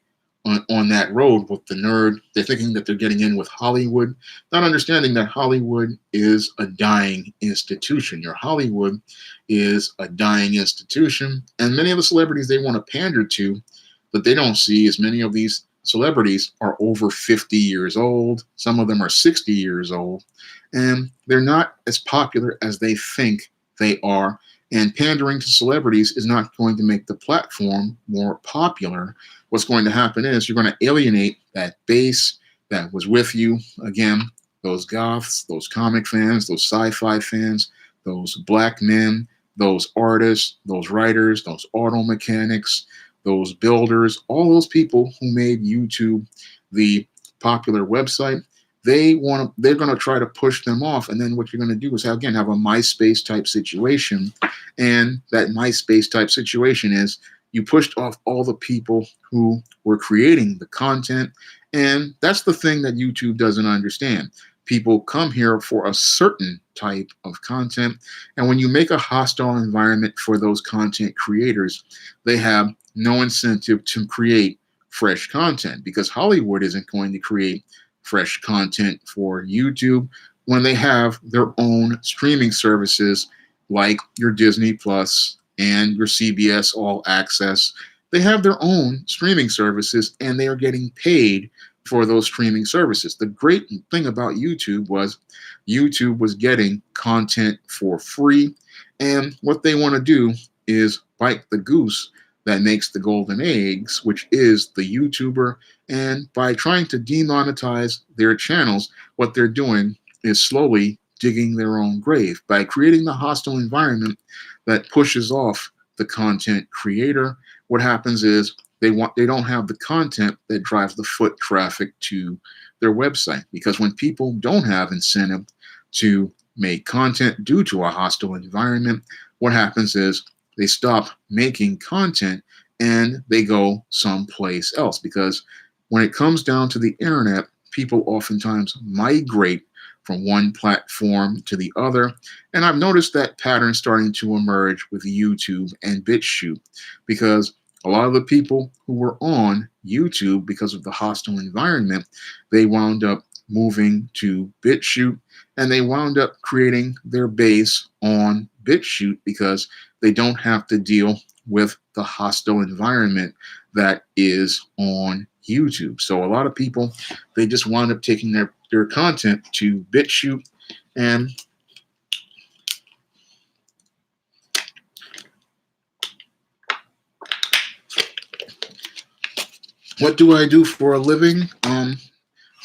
on that road with the nerd. They're thinking that they're getting in with Hollywood, not understanding that Hollywood is a dying institution. Your Hollywood is a dying institution, and many of the celebrities they want to pander to, that they don't see is many of these celebrities are over 50 years old. Some of them are 60 years old, and they're not as popular as they think they are. And pandering to celebrities is not going to make the platform more popular. What's going to happen is you're going to alienate that base that was with you. Again, those goths, those comic fans, those sci-fi fans, those black men, those artists, those writers, those auto mechanics, those builders, all those people who made YouTube the popular website. They're going to try to push them off. And then what you're going to do is have a MySpace type situation. And that MySpace type situation is you pushed off all the people who were creating the content. And that's the thing that YouTube doesn't understand. People come here for a certain type of content. And when you make a hostile environment for those content creators, they have no incentive to create fresh content, because Hollywood isn't going to create fresh content for YouTube when they have their own streaming services like your Disney Plus and your CBS All Access. They have their own streaming services, and they are getting paid for those streaming services. The great thing about YouTube was getting content for free, and what they want to do is bite the goose that makes the golden eggs, which is the YouTuber. And by trying to demonetize their channels, what they're doing is slowly digging their own grave by creating the hostile environment that pushes off the content creator. What happens is they don't have the content that drives the foot traffic to their website, because when people don't have incentive to make content due to a hostile environment, what happens is they stop making content and they go someplace else. Because when it comes down to the internet, people oftentimes migrate from one platform to the other. And I've noticed that pattern starting to emerge with YouTube and BitChute, because a lot of the people who were on YouTube because of the hostile environment, they wound up moving to BitChute, and they wound up creating their base on BitChute because they don't have to deal with the hostile environment that is on YouTube. So a lot of people, they just wind up taking their content to BitChute, and what do I do for a living?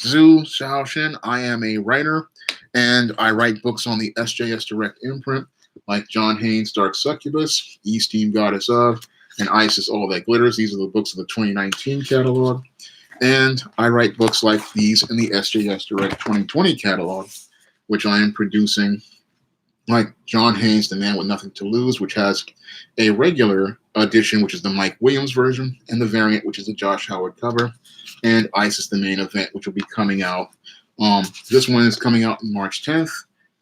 Zhu Xiaoshin. I am a writer, and I write books on the SJS Direct imprint, like John Haynes' Dark Succubus, East Team Goddess of, and Isis All That Glitters. These are the books of the 2019 catalog. And I write books like these in the SJS Direct 2020 catalog, which I am producing, like John Haynes' The Man with Nothing to Lose, which has a regular edition, which is the Mike Williams version, and the variant, which is the Josh Howard cover, and Isis the Main Event, which will be coming out. This one is coming out on March 10th,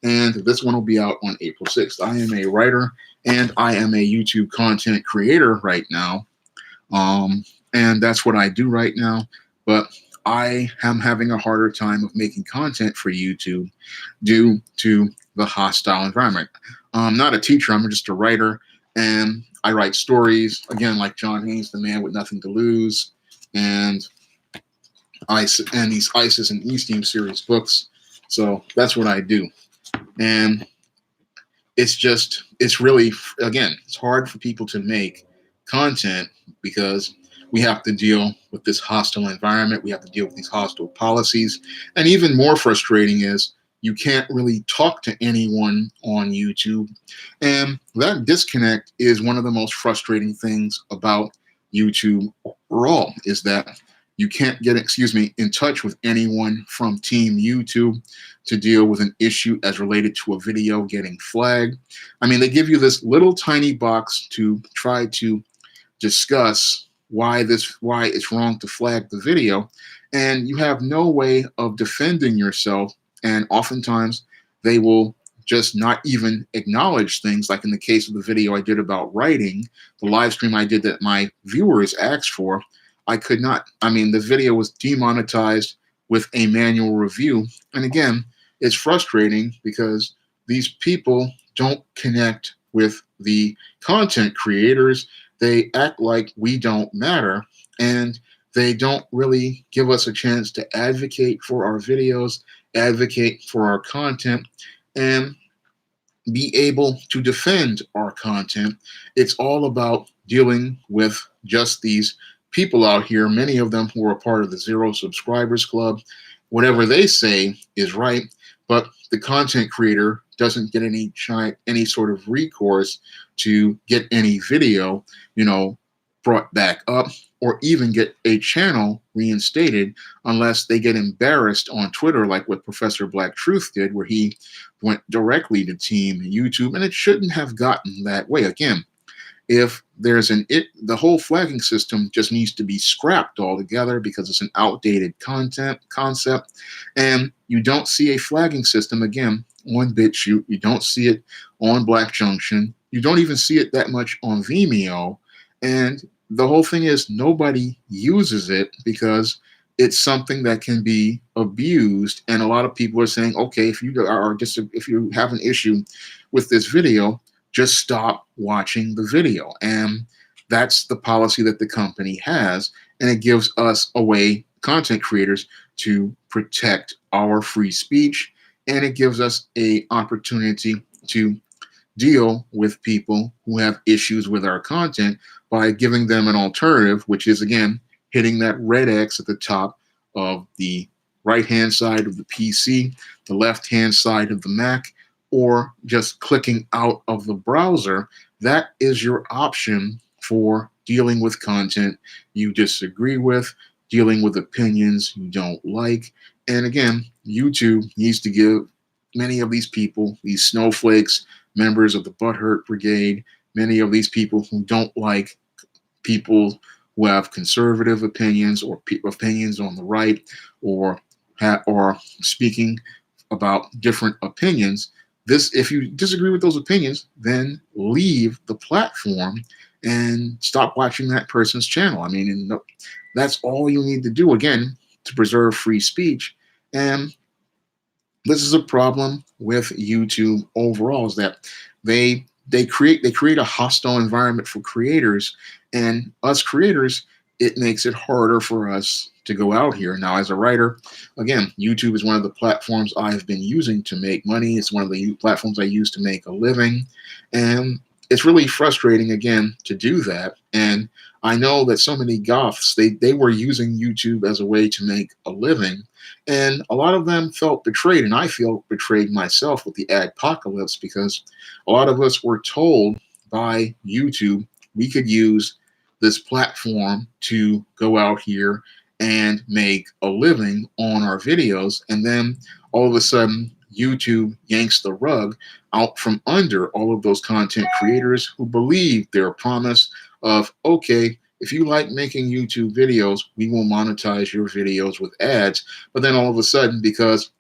and this one will be out on April 6th. I am a writer, and I am a YouTube content creator right now, and that's what I do right now. But I am having a harder time of making content for YouTube due to the hostile environment. I'm not a teacher, I'm just a writer, and I write stories, again, like John Haynes, The Man with Nothing to Lose, and these Isis and East Team series books. So that's what I do. And it's really, again, it's hard for people to make content because we have to deal with this hostile environment. We have to deal with these hostile policies. And even more frustrating is you can't really talk to anyone on YouTube. And that disconnect is one of the most frustrating things about YouTube overall, is that you can't get, in touch with anyone from Team YouTube to deal with an issue as related to a video getting flagged. I mean, they give you this little tiny box to try to discuss why it's wrong to flag the video, and you have no way of defending yourself. And oftentimes they will just not even acknowledge things, like in the case of the video I did about writing, the live stream I did that my viewers asked for. I could not, the video was demonetized with a manual review. And again, it's frustrating because these people don't connect with the content creators. They act like we don't matter, and they don't really give us a chance to advocate for our videos, advocate for our content, and be able to defend our content. It's all about dealing with just these people out here, many of them who are part of the Zero Subscribers Club. Whatever they say is right, but the content creator doesn't get any sort of recourse to get any video, brought back up, or even get a channel reinstated, unless they get embarrassed on Twitter, like what Professor Black Truth did, where he went directly to Team YouTube, and it shouldn't have gotten that way. Again, if there's the whole flagging system just needs to be scrapped altogether because it's an outdated concept, and you don't see a flagging system, again, on BitChute. You don't see it on Black Junction. You don't even see it that much on Vimeo. And the whole thing is nobody uses it because it's something that can be abused. And a lot of people are saying, okay, if you have an issue with this video, just stop watching the video. And that's the policy that the company has. And it gives us a way, content creators, to protect our free speech. And it gives us an opportunity to deal with people who have issues with our content by giving them an alternative, which is, again, hitting that red X at the top of the right-hand side of the PC, the left-hand side of the Mac, or just clicking out of the browser. That is your option for dealing with content you disagree with, dealing with opinions you don't like. And again, YouTube needs to give many of these people, these snowflakes, members of the Butthurt Brigade, many of these people who don't like people who have conservative opinions or opinions on the right, or speaking about different opinions. If you disagree with those opinions, then leave the platform and stop watching that person's channel. That's all you need to do, again, to preserve free speech. And this is a problem with YouTube overall, is that they they create a hostile environment for creators, and us creators, it makes it harder for us to go out here. Now, as a writer, again, YouTube is one of the platforms I've been using to make money. It's one of the platforms I use to make a living, and it's really frustrating again to do that. And I know that so many goths, they were using YouTube as a way to make a living, and a lot of them felt betrayed, and I feel betrayed myself with the adpocalypse, because a lot of us were told by YouTube we could use this platform to go out here and make a living on our videos. And then all of a sudden, YouTube yanks the rug out from under all of those content creators who believe their promise of, okay, if you like making YouTube videos, we will monetize your videos with ads. But then all of a sudden, because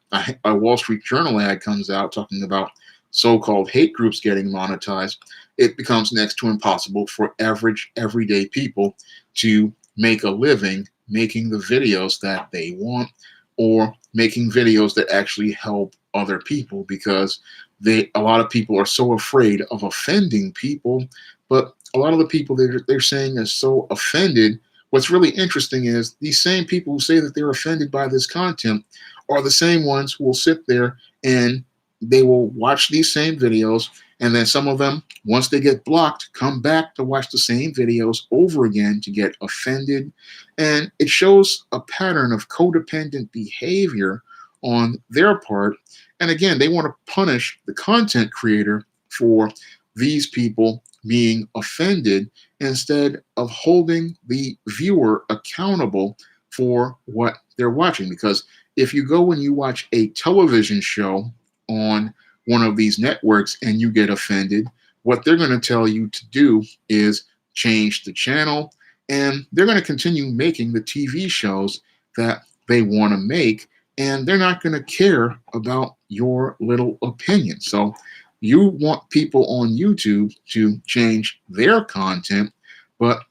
a Wall Street Journal ad comes out talking about so-called hate groups getting monetized, it becomes next to impossible for average, everyday people to make a living making the videos that they want, or making videos that actually help other people, because a lot of people are so afraid of offending people. But a lot of the people they're saying are so offended, what's really interesting is these same people who say that they're offended by this content are the same ones who will sit there and they will watch these same videos, and then some of them, once they get blocked, come back to watch the same videos over again to get offended. And it shows a pattern of codependent behavior on their part. And again, they want to punish the content creator for these people being offended, instead of holding the viewer accountable for what they're watching. Because if you go and you watch a television show on one of these networks and you get offended, what they're going to tell you to do is change the channel, and they're going to continue making the TV shows that they want to make, and they're not going to care about your little opinion. So you want people on YouTube to change their content, but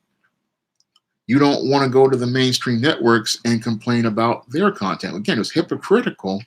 you don't want to go to the mainstream networks and complain about their content. Again, it's hypocritical.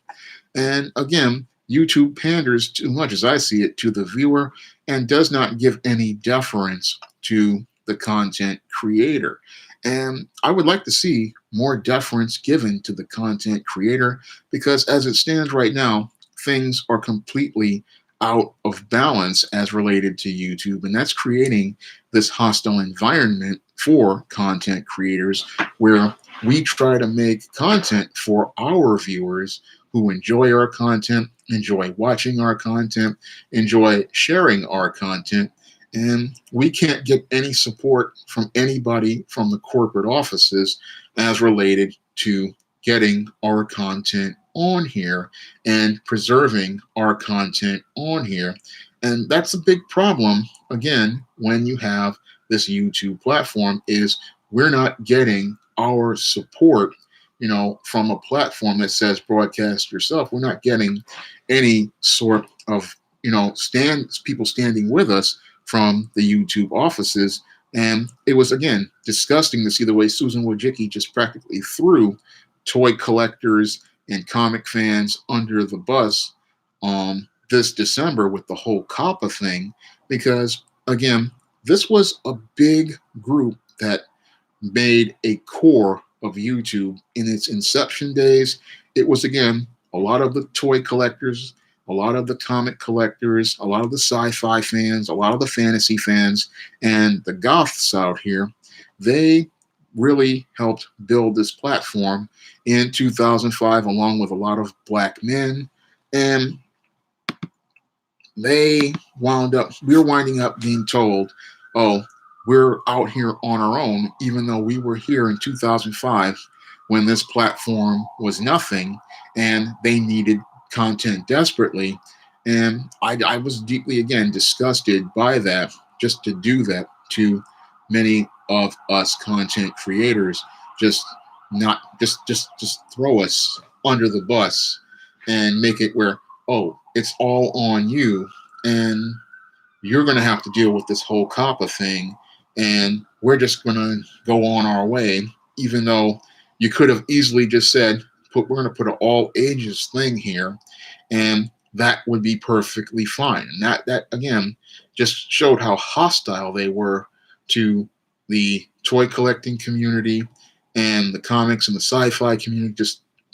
And again, YouTube panders too much, as I see it, to the viewer, and does not give any deference to the content creator. And I would like to see more deference given to the content creator, because as it stands right now, things are completely out of balance as related to YouTube. And that's creating this hostile environment for content creators, where we try to make content for our viewers who enjoy our content, enjoy watching our content, enjoy sharing our content. And we can't get any support from anybody from the corporate offices as related to getting our content on here and preserving our content on here. And that's a big problem, again, when you have this YouTube platform, is we're not getting our support, from a platform that says broadcast yourself. We're not getting any sort of, people standing with us from the YouTube offices. And it was, again, disgusting to see the way Susan Wojcicki just practically threw toy collectors and comic fans under the bus this December with the whole COPPA thing, because, again, this was a big group that made a core of YouTube in its inception days. It was, again, a lot of the toy collectors, a lot of the comic collectors, a lot of the sci-fi fans, a lot of the fantasy fans, and the goths out here. They really helped build this platform in 2005, along with a lot of black men. And we were winding up being told, oh, we're out here on our own, even though we were here in 2005 when this platform was nothing and they needed content desperately. And I was deeply, again, disgusted by that, just to do that to many of us content creators, just throw us under the bus and make it where, oh, it's all on you, and you're going to have to deal with this whole COPPA thing, and we're just going to go on our way, even though you could have easily just said, we're going to put an all ages thing here, and that would be perfectly fine. And that again just showed how hostile they were to the toy collecting community and the comics and the sci-fi community.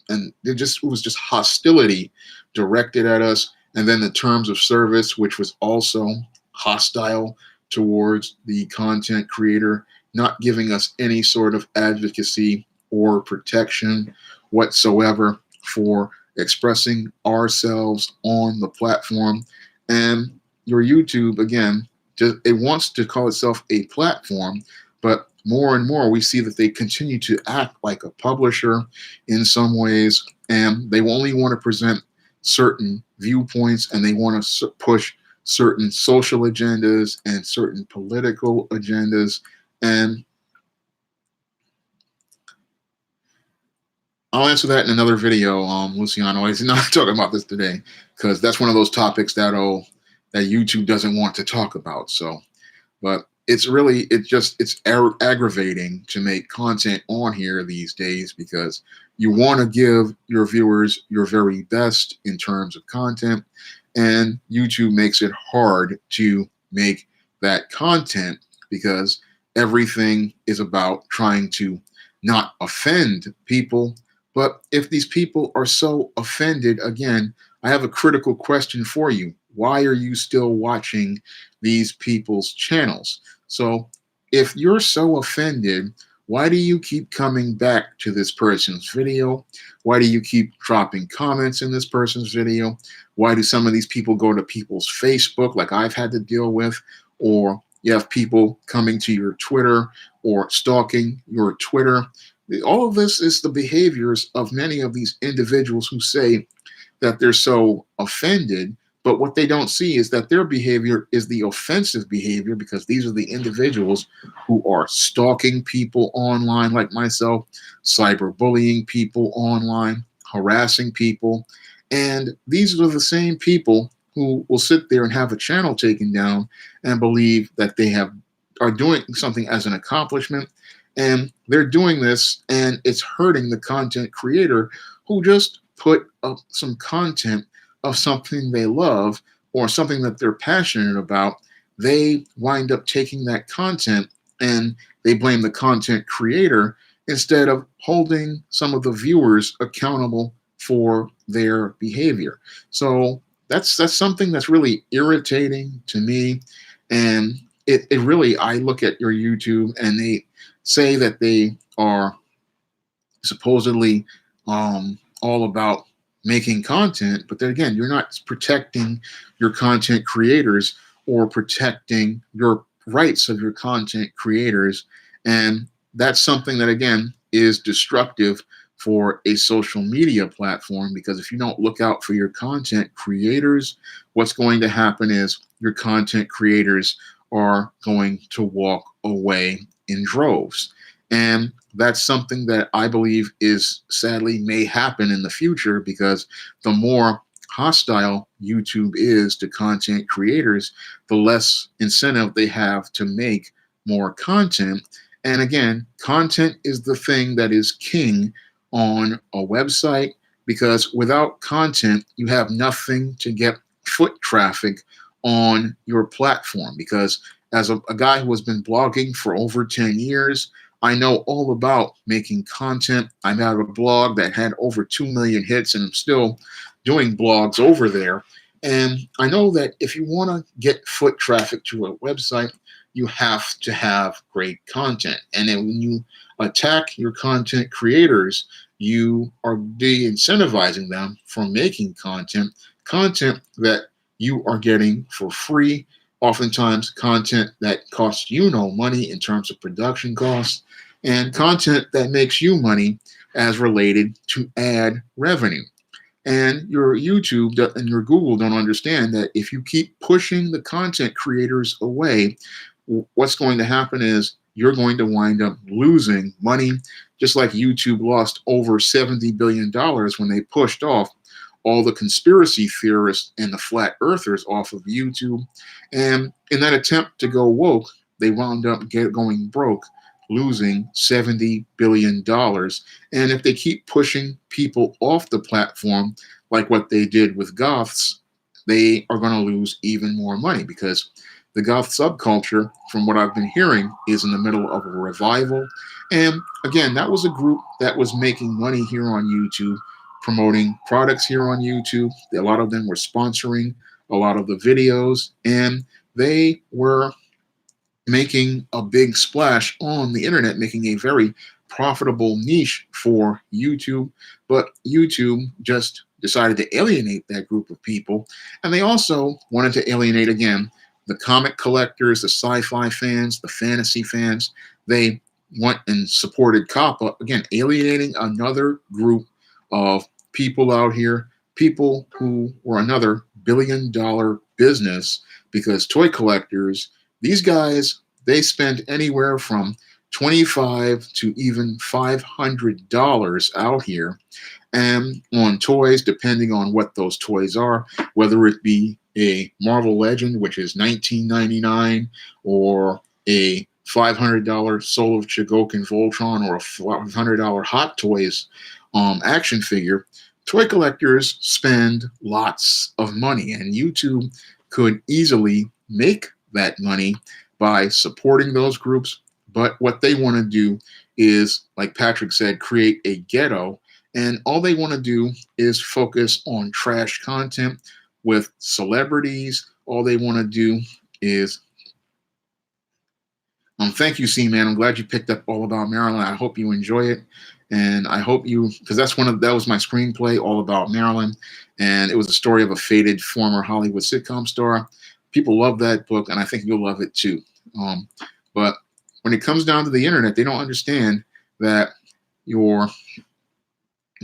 It was just hostility directed at us. And then the terms of service, which was also hostile towards the content creator, not giving us any sort of advocacy or protection whatsoever for expressing ourselves on the platform. And your YouTube, again, just, it wants to call itself a platform, but more and more we see that they continue to act like a publisher in some ways, and they only want to present certain viewpoints, and they want to push certain social agendas and certain political agendas. And I'll answer that in another video, Luciano. I'm not talking about this today because that's one of those topics that YouTube doesn't want to talk about. So, but it's aggravating to make content on here these days because you want to give your viewers your very best in terms of content, and YouTube makes it hard to make that content because everything is about trying to not offend people. But if these people are so offended, again, I have a critical question for you. Why are you still watching these people's channels? So if you're so offended, why do you keep coming back to this person's video? Why do you keep dropping comments in this person's video? Why do some of these people go to people's Facebook like I've had to deal with? Or you have people coming to your Twitter or stalking your Twitter. All of this is the behaviors of many of these individuals who say that they're so offended, but what they don't see is that their behavior is the offensive behavior, because these are the individuals who are stalking people online like myself, cyberbullying people online, harassing people. And these are the same people who will sit there and have a channel taken down and believe that they are doing something as an accomplishment. And they're doing this, and it's hurting the content creator who just put up some content of something they love or something that they're passionate about. They wind up taking that content and they blame the content creator instead of holding some of the viewers accountable for their behavior. So that's something that's really irritating to me. And it really, I look at your YouTube and they say that they are supposedly all about making content, but then again, you're not protecting your content creators or protecting your rights of your content creators. And that's something that, again, is destructive for a social media platform, because if you don't look out for your content creators, what's going to happen is your content creators are going to walk away in droves. And that's something that I believe is sadly may happen in the future, because the more hostile YouTube is to content creators, the less incentive they have to make more content. And again, content is the thing that is king on a website, because without content, you have nothing to get foot traffic on your platform. Because as a guy who has been blogging for over 10 years, I know all about making content. I have a blog that had over 2 million hits, and I'm still doing blogs over there. And I know that if you want to get foot traffic to a website, you have to have great content. And then when you attack your content creators, you are de-incentivizing them from making content that you are getting for free. Oftentimes content that costs you no money in terms of production costs, and content that makes you money as related to ad revenue. And your YouTube and your Google don't understand that if you keep pushing the content creators away, what's going to happen is you're going to wind up losing money, just like YouTube lost over $70 billion when they pushed off all the conspiracy theorists and the flat earthers off of YouTube. And in that attempt to go woke, they wound up going broke, losing $70 billion. And if they keep pushing people off the platform, like what they did with Goths they are going to lose even more money because the goth subculture, from what I've been hearing, is in the middle of a revival. And again, that was a group that was making money here on YouTube, promoting products here on YouTube. A lot of them were sponsoring a lot of the videos, and they were making a big splash on the internet, making a very profitable niche for YouTube. But YouTube just decided to alienate that group of people. And they also wanted to alienate, again, the comic collectors, the sci-fi fans, the fantasy fans. They went and supported Kappa, again, alienating another group of people out here, people who were another billion-dollar business, because toy collectors, these guys, they spend anywhere from $25 to even $500 out here and on toys, depending on what those toys are, whether it be a Marvel Legend, which is $19.99, or a $500 Soul of Chogokin Voltron, or a $500 Hot Toys action figure. Toy collectors spend lots of money, and YouTube could easily make that money by supporting those groups. But what they want to do is, like Patrick said, create a ghetto. And all they want to do is focus on trash content with celebrities. All they want to do is thank you, C-Man. I'm glad you picked up All About Marilyn. I hope you enjoy it. And I hope you, because that was my screenplay, All About Marilyn. And it was a story of a faded former Hollywood sitcom star. People love that book, and I think you'll love it too. But when it comes down to the internet, they don't understand that your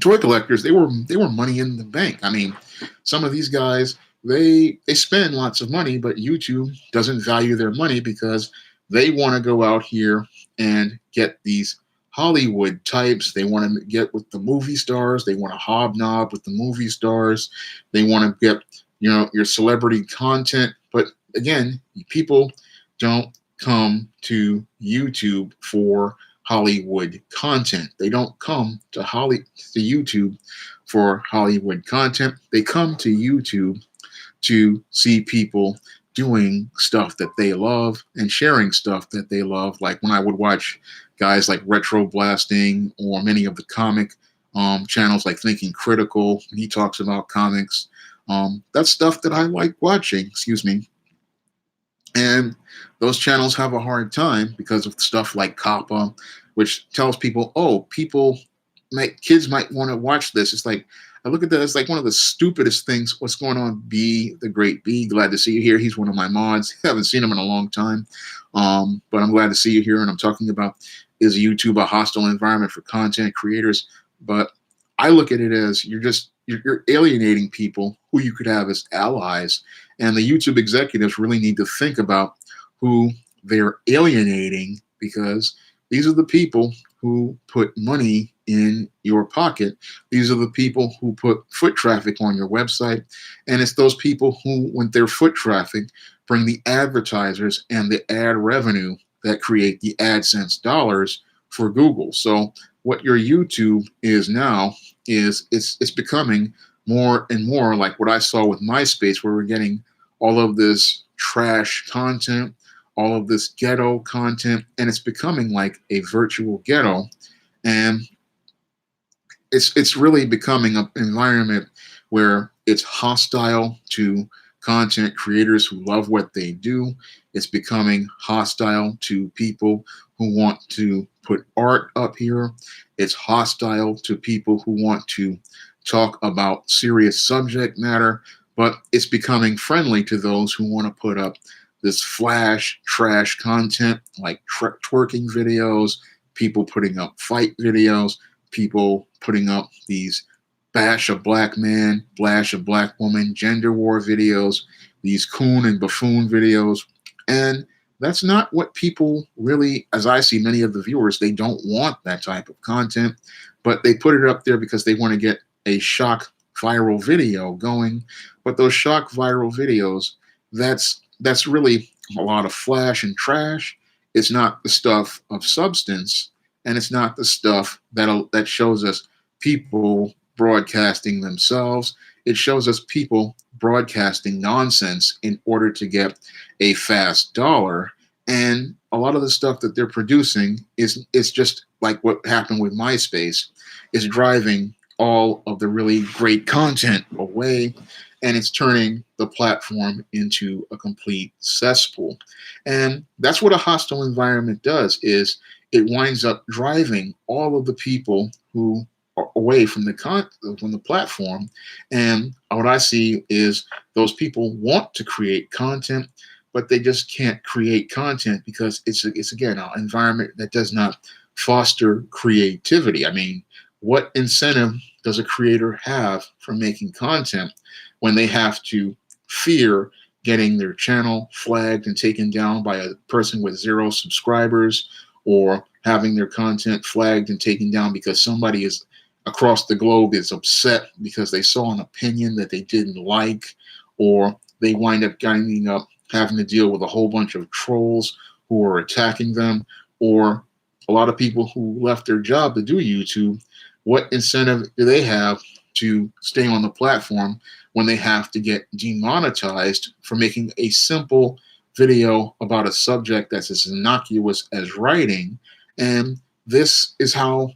toy collectors, they were money in the bank. I mean, some of these guys, they spend lots of money, but YouTube doesn't value their money because they want to go out here and get these Hollywood types. They want to get with the movie stars. They want to hobnob with the movie stars. They want to get, your celebrity content. But again, people don't come to YouTube for Hollywood content. They don't come to YouTube for Hollywood content. They come to YouTube to see people doing stuff that they love and sharing stuff that they love. Like when I would watch guys like Retro Blasting or many of the comic channels like Thinking Critical, when he talks about comics, that's stuff that I like watching, And those channels have a hard time because of stuff like Kappa, which tells people, kids might want to watch this. It's like, I look at that as like one of the stupidest things. What's going on, B, the great B? Glad to see you here. He's one of my mods. I haven't seen him in a long time, but I'm glad to see you here. And I'm talking about, is YouTube a hostile environment for content creators? But I look at it as you're alienating people who you could have as allies. And the YouTube executives really need to think about who they're alienating, because these are the people who put money in your pocket. These are the people who put foot traffic on your website. And it's those people who, when their foot traffic, bring the advertisers and the ad revenue that create the AdSense dollars for Google. So what your YouTube is now is it's becoming more and more like what I saw with MySpace, where we're getting all of this trash content, all of this ghetto content, and it's becoming like a virtual ghetto. And it's really becoming an environment where it's hostile to content creators who love what they do. It's becoming hostile to people who want to put art up here. It's hostile to people who want to talk about serious subject matter, but it's becoming friendly to those who want to put up this flash trash content like twerking videos, people putting up fight videos, people putting up these bash a black man, bash a black woman, gender war videos, these coon and buffoon videos. And that's not what people really, as I see many of the viewers, they don't want that type of content, but they put it up there because they want to get a shock viral video going. But those shock viral videos, that's really a lot of flash and trash. It's not the stuff of substance, and it's not the stuff that shows us people broadcasting themselves. It shows us people broadcasting nonsense in order to get a fast dollar. And a lot of the stuff that they're producing is just like what happened with MySpace, is driving all of the really great content away, and it's turning the platform into a complete cesspool. And that's what a hostile environment does, is it winds up driving all of the people who are away from from the platform. And what I see is those people want to create content, but they just can't create content because it's again an environment that does not foster creativity. I mean, what incentive does a creator have for making content when they have to fear getting their channel flagged and taken down by a person with 0 subscribers, or having their content flagged and taken down because somebody is across the globe is upset because they saw an opinion that they didn't like, or they wind up ending up having to deal with a whole bunch of trolls who are attacking them, or a lot of people who left their job to do YouTube. What incentive do they have to stay on the platform when they have to get demonetized for making a simple video about a subject that's as innocuous as writing? And this is how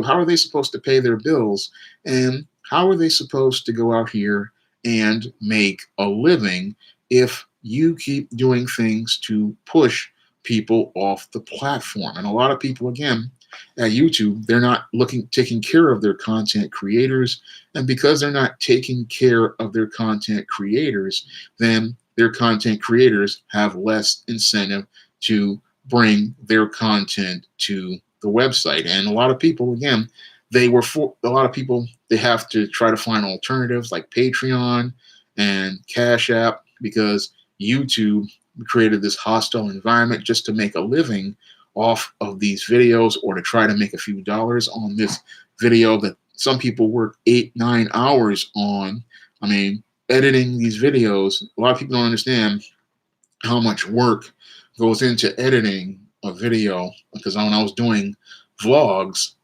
how are they supposed to pay their bills? And how are they supposed to go out here and make a living if you keep doing things to push people off the platform? And a lot of people, again, at YouTube, they're not taking care of their content creators. And because they're not taking care of their content creators, then their content creators have less incentive to bring their content to the website. And a lot of people, again, they have to try to find alternatives like Patreon and Cash App, because YouTube created this hostile environment just to make a living off of these videos, or to try to make a few dollars on this video that some people work 8-9 hours on. I mean, editing these videos, a lot of people don't understand how much work goes into editing a video. Because when I was doing vlogs,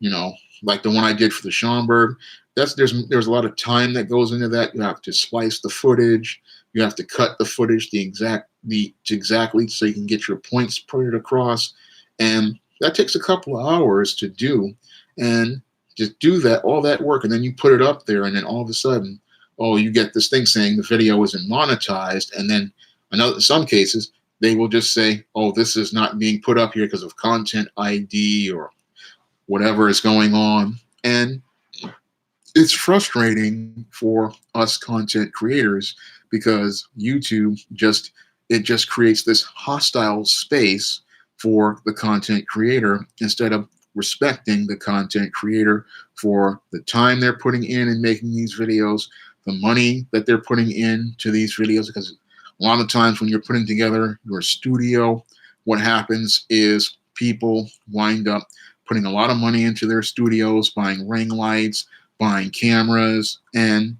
like the one I did for the Schomburg, there's a lot of time that goes into that. You have to splice the footage, you have to cut the footage exactly so you can get your points printed across, and that takes a couple of hours to do. And just do all that work, and then you put it up there, and then all of a sudden, oh, you get this thing saying the video isn't monetized. And then in some cases, they will just say, oh, this is not being put up here because of content ID or whatever is going on. And it's frustrating for us content creators, because YouTube just creates this hostile space for the content creator, instead of respecting the content creator for the time they're putting in making these videos, the money that they're putting into these videos. Because a lot of times when you're putting together your studio, what happens is people wind up putting a lot of money into their studios, buying ring lights, buying cameras, and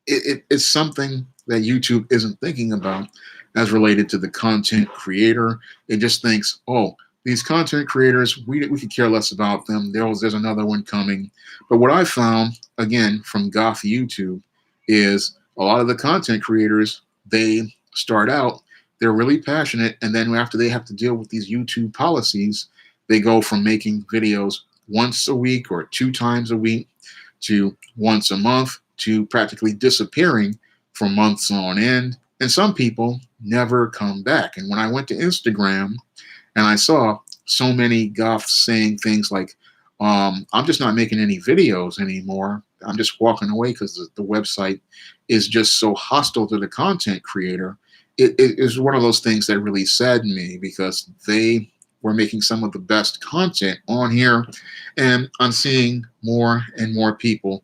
it's something that YouTube isn't thinking about as related to the content creator. It just thinks, oh, these content creators, we could care less about them. There's another one coming. But what I found, again, from Goth YouTube, is a lot of the content creators, they start out, they're really passionate, and then after they have to deal with these YouTube policies, they go from making videos once a week or 2 times a week to once a month, to practically disappearing for months on end. And some people never come back. And when I went to Instagram and I saw so many goths saying things like, I'm just not making any videos anymore, I'm just walking away because the website is just so hostile to the content creator, it is one of those things that really saddened me, because they were making some of the best content on here. And I'm seeing more and more people,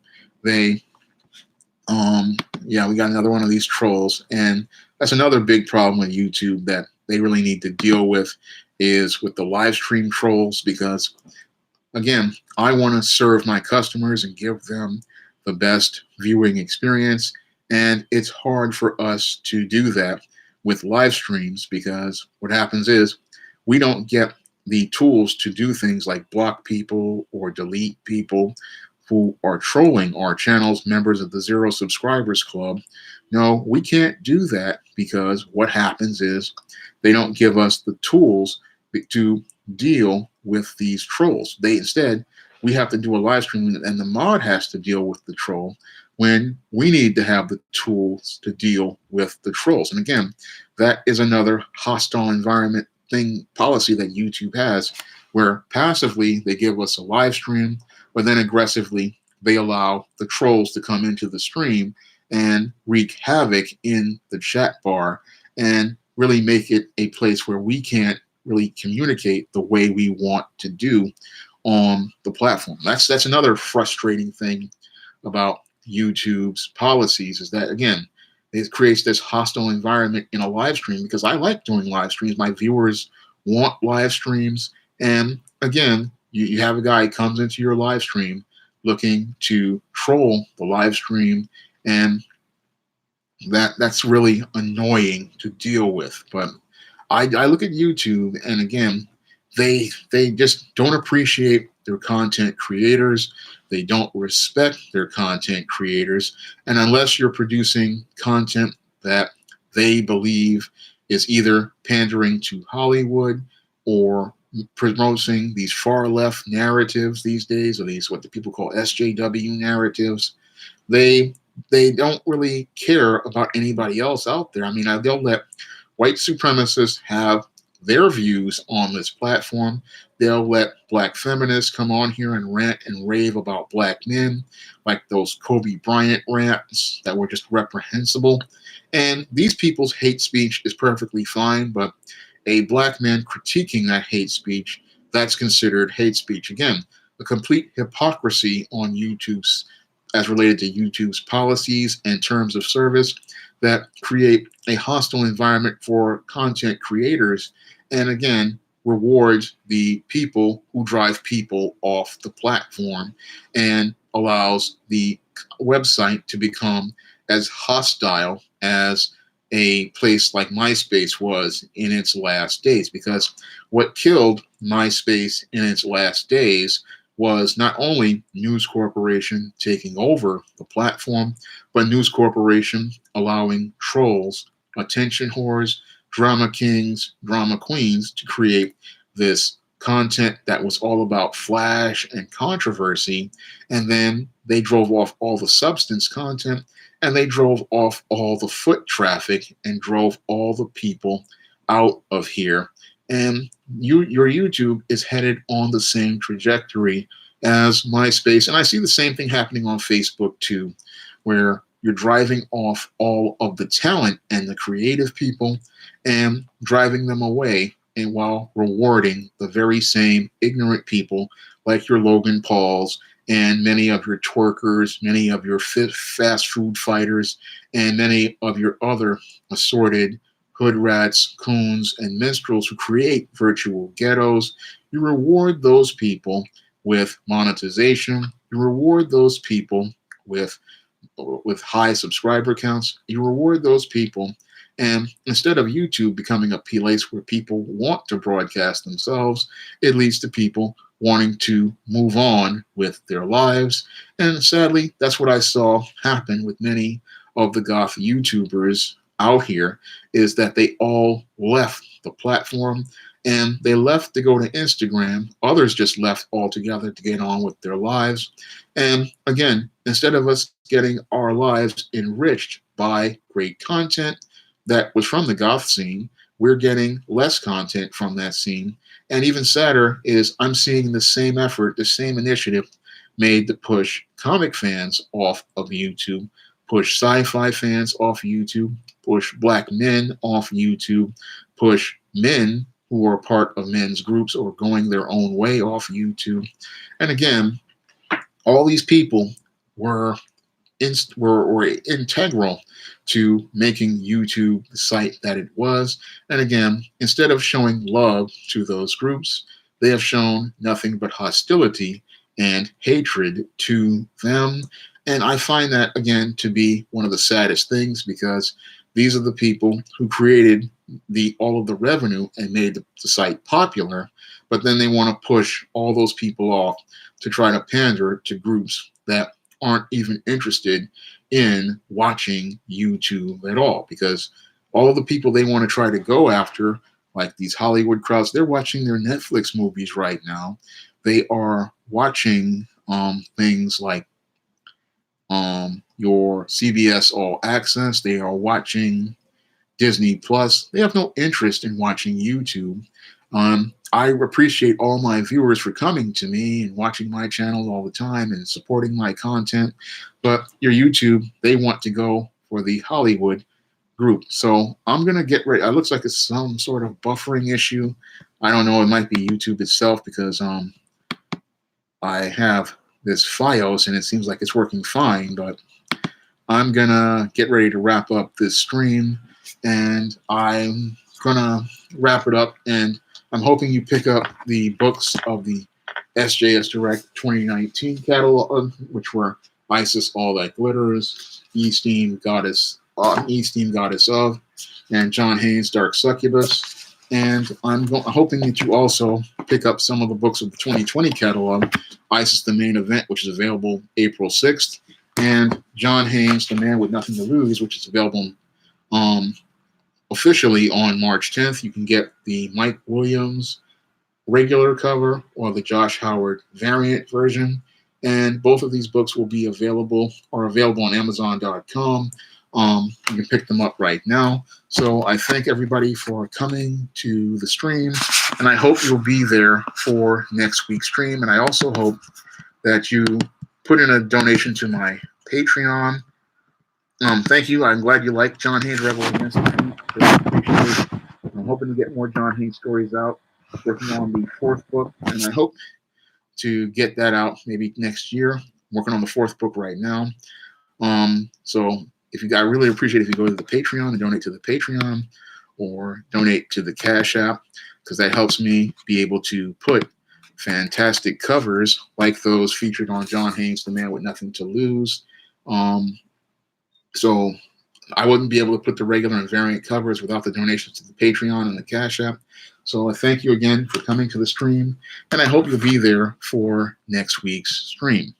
yeah, we got another one of these trolls. And that's another big problem with YouTube that they really need to deal with, is with the live stream trolls. Because again, I want to serve my customers and give them the best viewing experience. And it's hard for us to do that with live streams, because what happens is we don't get the tools to do things like block people or delete people who are trolling our channels, members of the 0 Subscribers Club. No, we can't do that, because what happens is they don't give us the tools to deal with these trolls. They instead, we have to do a live stream, and the mod has to deal with the troll, when we need to have the tools to deal with the trolls. And again, that is another hostile environment policy that YouTube has, where passively they give us a live stream, but then aggressively they allow the trolls to come into the stream and wreak havoc in the chat bar, and really make it a place where we can't really communicate the way we want to do on the platform. That's another frustrating thing about YouTube's policies, is that, again, it creates this hostile environment in a live stream, because I like doing live streams. My viewers want live streams. And again, you have a guy who comes into your live stream looking to troll the live stream, and that's really annoying to deal with. But I look at YouTube, and again, they just don't appreciate their content creators. They don't respect their content creators. And unless you're producing content that they believe is either pandering to Hollywood or promoting these far left narratives these days, or these what the people call SJW narratives, they don't really care about anybody else out there. I mean, they'll let white supremacists have their views on this platform. They'll let black feminists come on here and rant and rave about black men, like those Kobe Bryant rants that were just reprehensible. And these people's hate speech is perfectly fine, but a black man critiquing that hate speech, that's considered hate speech. Again, a complete hypocrisy on YouTube's, as related to YouTube's policies and terms of service, that create a hostile environment for content creators, and again, rewards the people who drive people off the platform, and allows the website to become as hostile as a place like MySpace was in its last days. Because what killed MySpace in its last days was not only News Corporation taking over the platform, but News Corporation allowing trolls, attention whores, drama kings, drama queens to create this content that was all about flash and controversy. And then they drove off all the substance content, and they drove off all the foot traffic, and drove all the people out of here. And your YouTube is headed on the same trajectory as MySpace. And I see the same thing happening on Facebook too, where you're driving off all of the talent and the creative people, and driving them away, and while rewarding the very same ignorant people like your Logan Pauls, and many of your twerkers, many of your fast food fighters, and many of your other assorted hood rats, coons, and minstrels who create virtual ghettos. You reward those people with monetization. You reward those people with high subscriber counts. You reward those people. And instead of YouTube becoming a place where people want to broadcast themselves, it leads to people wanting to move on with their lives. And sadly, that's what I saw happen with many of the Goth YouTubers out here, is that they all left the platform, and they left to go to Instagram. Others just left altogether to get on with their lives. And again, instead of us getting our lives enriched by great content that was from the Goth scene, we're getting less content from that scene. And even sadder is I'm seeing the same effort, the same initiative made to push comic fans off of YouTube, push sci-fi fans off YouTube, push black men off YouTube, push men who are part of men's groups or going their own way off YouTube. And again, all these people were integral to making YouTube the site that it was. And again, instead of showing love to those groups, they have shown nothing but hostility and hatred to them. And I find that, again, to be one of the saddest things, because these are the people who created all of the revenue and made the site popular, but then they want to push all those people off to try to pander to groups that aren't even interested in watching YouTube at all, because all the people they want to try to go after, like these Hollywood crowds, they're watching their Netflix movies right now. They are watching things like your CBS All Access. They are watching Disney Plus. They have no interest in watching YouTube. I appreciate all my viewers for coming to me and watching my channel all the time and supporting my content. But your YouTube, they want to go for the Hollywood group. So I'm going to get ready. It looks like it's some sort of buffering issue. I don't know. It might be YouTube itself, because I have this FiOS and it seems like it's working fine. But I'm going to get ready to wrap up this stream, and I'm going to wrap it up. And I'm hoping you pick up the books of the SJS Direct 2019 catalog, which were Isis, All That Glitters, Esteem Goddess of, and John Haynes, Dark Succubus. And I'm hoping that you also pick up some of the books of the 2020 catalog, Isis, the Main Event, which is available April 6th, and John Haynes, The Man with Nothing to Lose, which is available officially on March 10th. You can get the Mike Williams regular cover or the Josh Howard variant version, and both of these books will be available on Amazon.com. You can pick them up right now. So I thank everybody for coming to the stream, and I hope you'll be there for next week's stream. And I also hope that you put in a donation to my Patreon. Thank you. I'm glad you like John Haynes Rebel Against the Heat. I'm hoping to get more John Haynes stories out. Working on the 4th book, and I hope to get that out maybe next year. I'm working on the 4th book right now. So I really appreciate if you go to the Patreon and donate to the Patreon, or donate to the Cash App, because that helps me be able to put fantastic covers like those featured on John Haynes, The Man with Nothing to Lose. So I wouldn't be able to put the regular and variant covers without the donations to the Patreon and the Cash App. So I thank you again for coming to the stream, and I hope you'll be there for next week's stream.